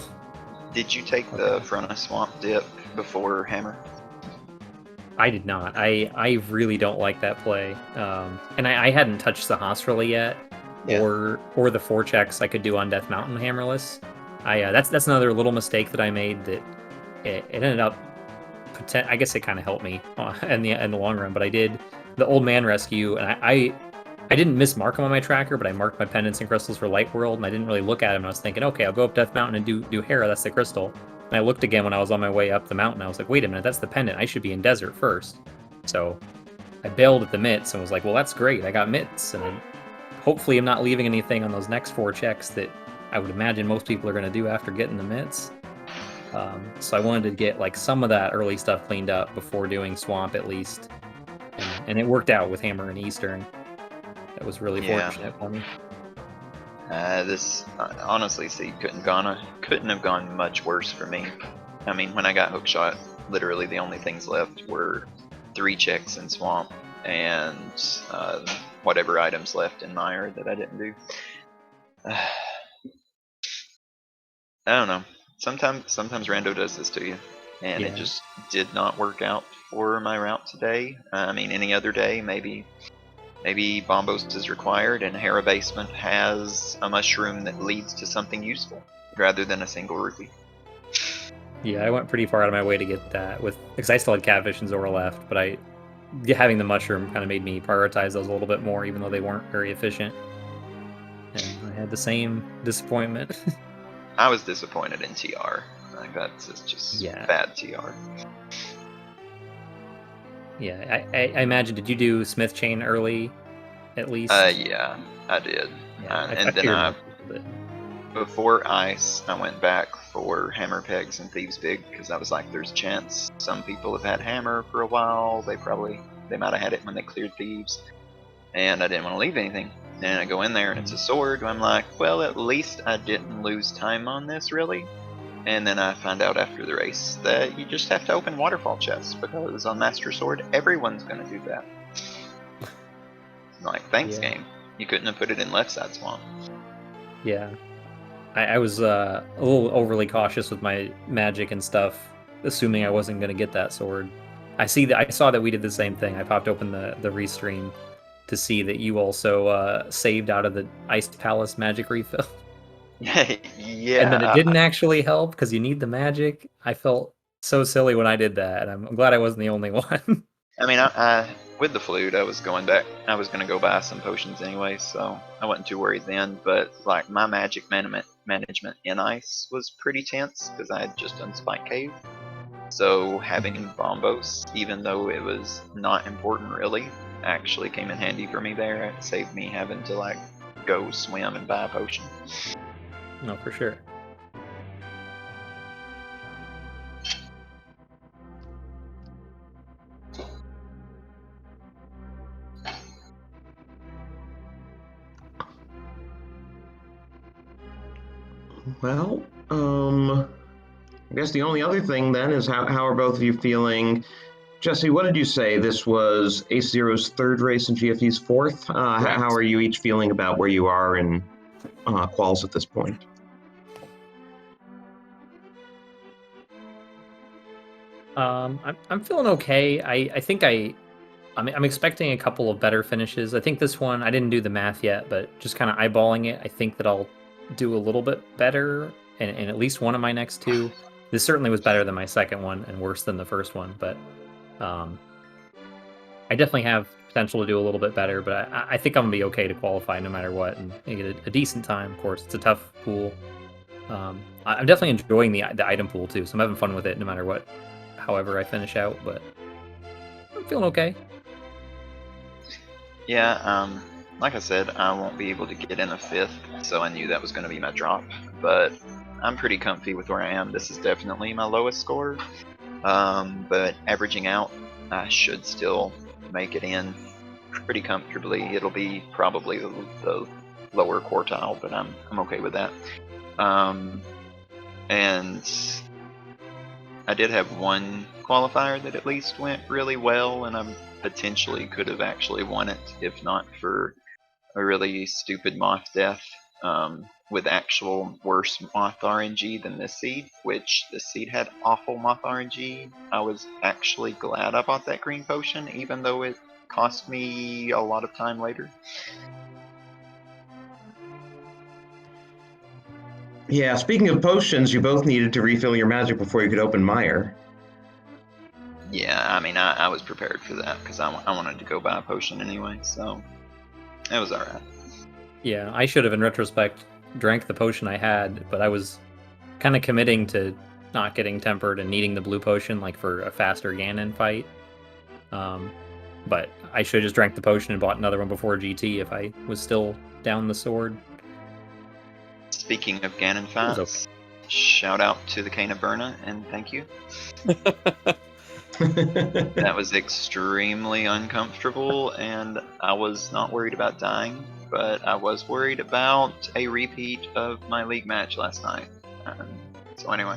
Did you take the front of Swamp Dip before Hammer? I did not. I really don't like that play. And I hadn't touched the Hosrilla yet. Yeah. Or the 4 checks I could do on Death Mountain hammerless. That's another little mistake that I made, that it ended up. I guess it kind of helped me in the long run. But I did the Old Man Rescue, and I didn't mismark them on my tracker, but I marked my pendants and crystals for Light World, and I didn't really look at them. And I was thinking, okay, I'll go up Death Mountain and do Hera. That's the crystal. And I looked again when I was on my way up the mountain. I was like, wait a minute, that's the pendant. I should be in Desert first. So I bailed at the mitts and was like, well, that's great. I got mitts, and hopefully I'm not leaving anything on those next 4 checks that I would imagine most people are going to do after getting the mitts. So I wanted to get like some of that early stuff cleaned up before doing Swamp at least. And it worked out with Hammer and Eastern. That was really fortunate for me. This honestly, see, couldn't have gone much worse for me. I mean, when I got hookshot, literally the only things left were 3 checks in Swamp and whatever items left in Mire that I didn't do. I don't know. Sometimes Rando does this to you, and it just did not work out for my route today. I mean, any other day, maybe Bombos is required, and Hera Basement has a mushroom that leads to something useful, rather than a single rupee. Yeah, I went pretty far out of my way to get that, because I still had Catfish and Zora left, but having the mushroom kind of made me prioritize those a little bit more, even though they weren't very efficient. And I had the same disappointment. I was disappointed in TR. Like, that's just bad TR. Yeah, I imagine, did you do Smith Chain early, at least? Yeah, I did. Yeah, and then before Ice, I went back for Hammer Pegs and Thieves Big, because I was like, there's a chance some people have had Hammer for a while. They might have had it when they cleared Thieves, and I didn't want to leave anything. And I go in there and it's a sword. I'm like, well, at least I didn't lose time on this, really. And then I find out after the race that you just have to open waterfall chests, because on Master Sword, everyone's going to do that. I'm like, thanks, game. You couldn't have put it in left side swamp. Yeah. I was a little overly cautious with my magic and stuff, assuming I wasn't going to get that sword. I saw that we did the same thing. I popped open the restream to see that you also saved out of the Ice Palace magic refill. Yeah. And then it didn't actually help because you need the magic. I felt so silly when I did that, and I'm glad I wasn't the only one. I mean, I with the flute, I was going back. I was going to go buy some potions anyway, so I wasn't too worried then. But like my magic management in ice was pretty tense because I had just done Spike Cave. So having Bombos, even though it was not important really, actually came in handy for me there. It saved me having to like go swim and buy a potion. No, for sure. Well, I guess the only other thing then is how are both of you feeling? Jesse, what did you say? This was Ace Zero's third race and GFE's fourth. How are you each feeling about where you are in quals at this point? I'm feeling okay. I think I'm expecting a couple of better finishes. I think this one, I didn't do the math yet, but just kind of eyeballing it, I think that I'll do a little bit better in at least one of my next two. This certainly was better than my second one and worse than the first one, but I definitely have potential to do a little bit better, but I think I'm going to be okay to qualify no matter what and get a decent time. Of course, it's a tough pool. I'm definitely enjoying the item pool too, so I'm having fun with it no matter what, however I finish out, but I'm feeling okay. Yeah, like I said, I won't be able to get in a fifth, so I knew that was going to be my drop, but I'm pretty comfy with where I am. This is definitely my lowest score, but averaging out, I should still make it in pretty comfortably. It'll be probably the lower quartile, but I'm okay with that. And I did have one qualifier that at least went really well, and I potentially could have actually won it if not for a really stupid moth death with actual worse moth RNG than this seed, which this seed had awful moth RNG. I was actually glad I bought that green potion, even though it cost me a lot of time later. Yeah, speaking of potions, you both needed to refill your magic before you could open Mire. Yeah, I mean, I was prepared for that because I wanted to go buy a potion anyway, so it was alright. Yeah, I should have, in retrospect, drank the potion I had, but I was kind of committing to not getting tempered and needing the blue potion, like for a faster Ganon fight. But I should have just drank the potion and bought another one before GT if I was still down the sword. Speaking of Ganon fights, shout out to the Cane of Berna and thank you. That was extremely uncomfortable, and I was not worried about dying, but I was worried about a repeat of my league match last night. So anyway.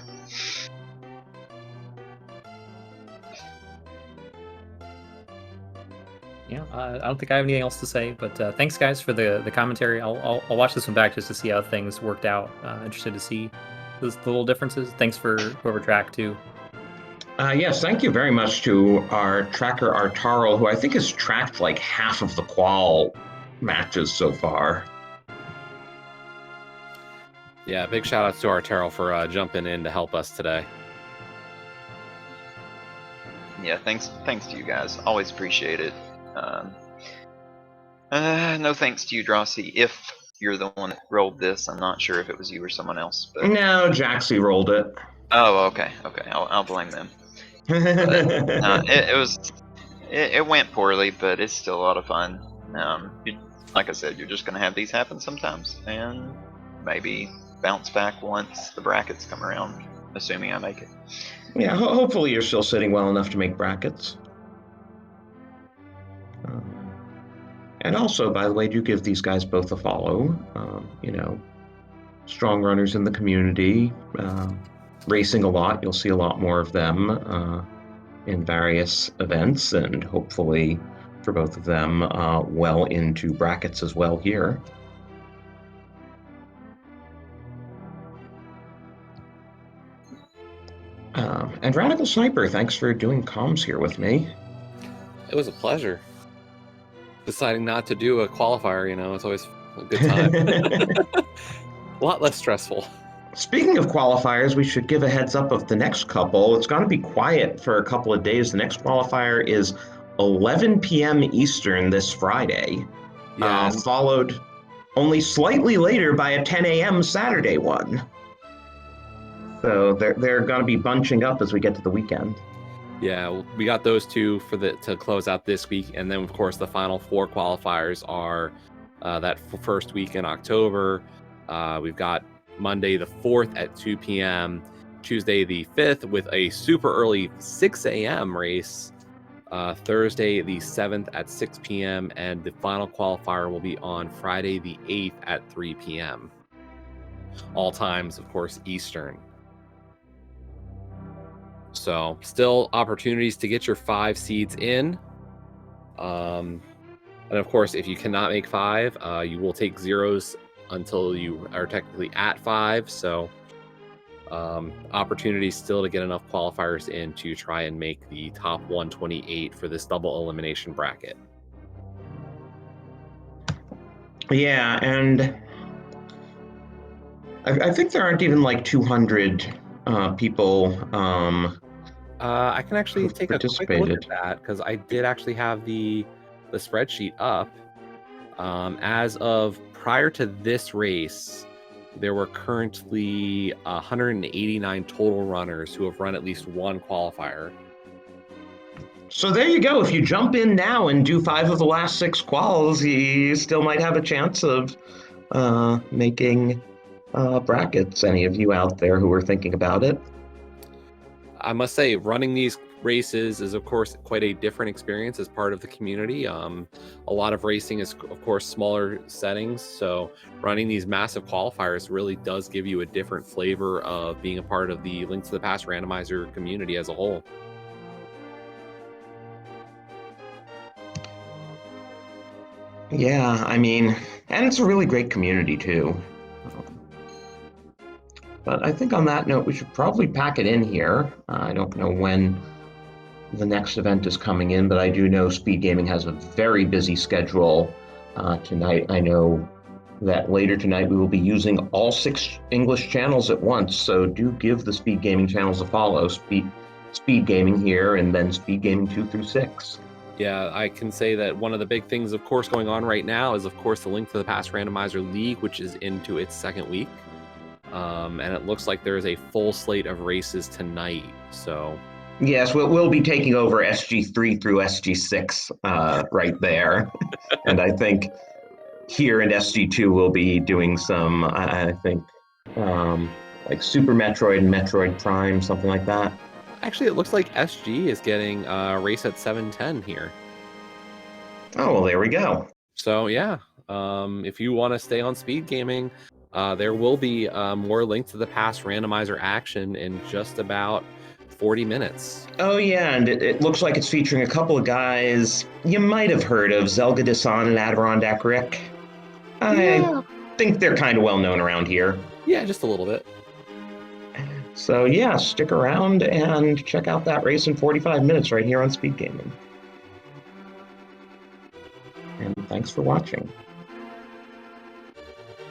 Yeah, I don't think I have anything else to say, but thanks guys for the commentary. I'll watch this one back just to see how things worked out. Interested to see the little differences. Thanks for whoever tracked too. Yes, thank you very much to our tracker, Artarl, who I think has tracked like half of the qual matches so far. Yeah, big shout out to Artarl for jumping in to help us today. Yeah, thanks to you guys. Always appreciate it. No thanks to you, Drossi. If you're the one that rolled this, I'm not sure if it was you or someone else. But... No, Jaxie rolled it. Oh, okay. I'll blame them. But, it went poorly, but it's still a lot of fun. Like I said, you're just gonna have these happen sometimes, and maybe bounce back once the brackets come around, assuming I make it. Yeah, hopefully you're still sitting well enough to make brackets. And also, by the way, do give these guys both a follow. You know, strong runners in the community, racing a lot. You'll see a lot more of them in various events, and hopefully for both of them, well into brackets as well here. And Radical Sniper, thanks for doing comms here with me. It was a pleasure. Deciding not to do a qualifier, you know, it's always a good time. A lot less stressful. Speaking of qualifiers, we should give a heads up of the next couple. It's going to be quiet for a couple of days. The next qualifier is 11 p.m. Eastern this Friday, Yeah. followed only slightly later by a 10 a.m. Saturday one. So they're going to be bunching up as we get to the weekend. Yeah, we got those two to close out this week, and then of course the final 4 qualifiers are that first week in October. We've got Monday the 4th at 2 p.m., Tuesday the 5th with a super early 6 a.m. race, Thursday the 7th at 6 p.m., and the final qualifier will be on Friday the 8th at 3 p.m. All times, of course, Eastern. So still opportunities to get your 5 seeds in. And of course, if you cannot make 5, you will take zeros until you are technically at 5. So opportunities still to get enough qualifiers in to try and make the top 128 for this double elimination bracket. Yeah, and I think there aren't even like 200 people I can actually who've take a quick look at participated. that because I did actually have the spreadsheet up. As of prior to this race, there were currently 189 total runners who have run at least one qualifier. So there you go. If you jump in now and do 5 of the last 6 quals, you still might have a chance of making brackets. Any of you out there who are thinking about it? I must say, running these races is, of course, quite a different experience as part of the community. A lot of racing is, of course, smaller settings, so running these massive qualifiers really does give you a different flavor of being a part of the Link to the Past randomizer community as a whole. Yeah, I mean, and it's a really great community too. But I think on that note, we should probably pack it in here. I don't know when the next event is coming in, but I do know SpeedGaming has a very busy schedule tonight. I know that later tonight we will be using all 6 English channels at once, so do give the SpeedGaming channels a follow. SpeedGaming here, and then SpeedGaming 2 through 6. Yeah, I can say that one of the big things, of course, going on right now is, of course, the Link to the Past Randomizer League, which is into its 2nd week. And it looks like there is a full slate of races tonight. So yes, we'll be taking over SG3 through SG6 right there. And I think here in SG2 we'll be doing some, I think, like Super Metroid and Metroid Prime, something like that. actually, it looks like SG is getting a race at 7:10 here. Oh, well, there we go. So yeah, if you want to stay on Speed Gaming, there will be more Link to the Past randomizer action in just about 40 minutes. Oh, yeah, and it looks like it's featuring a couple of guys you might have heard of, Zelga Desan and Adirondack Rick. I think they're kind of well known around here. Yeah, just a little bit. So yeah, stick around and check out that race in 45 minutes right here on Speed Gaming. And thanks for watching.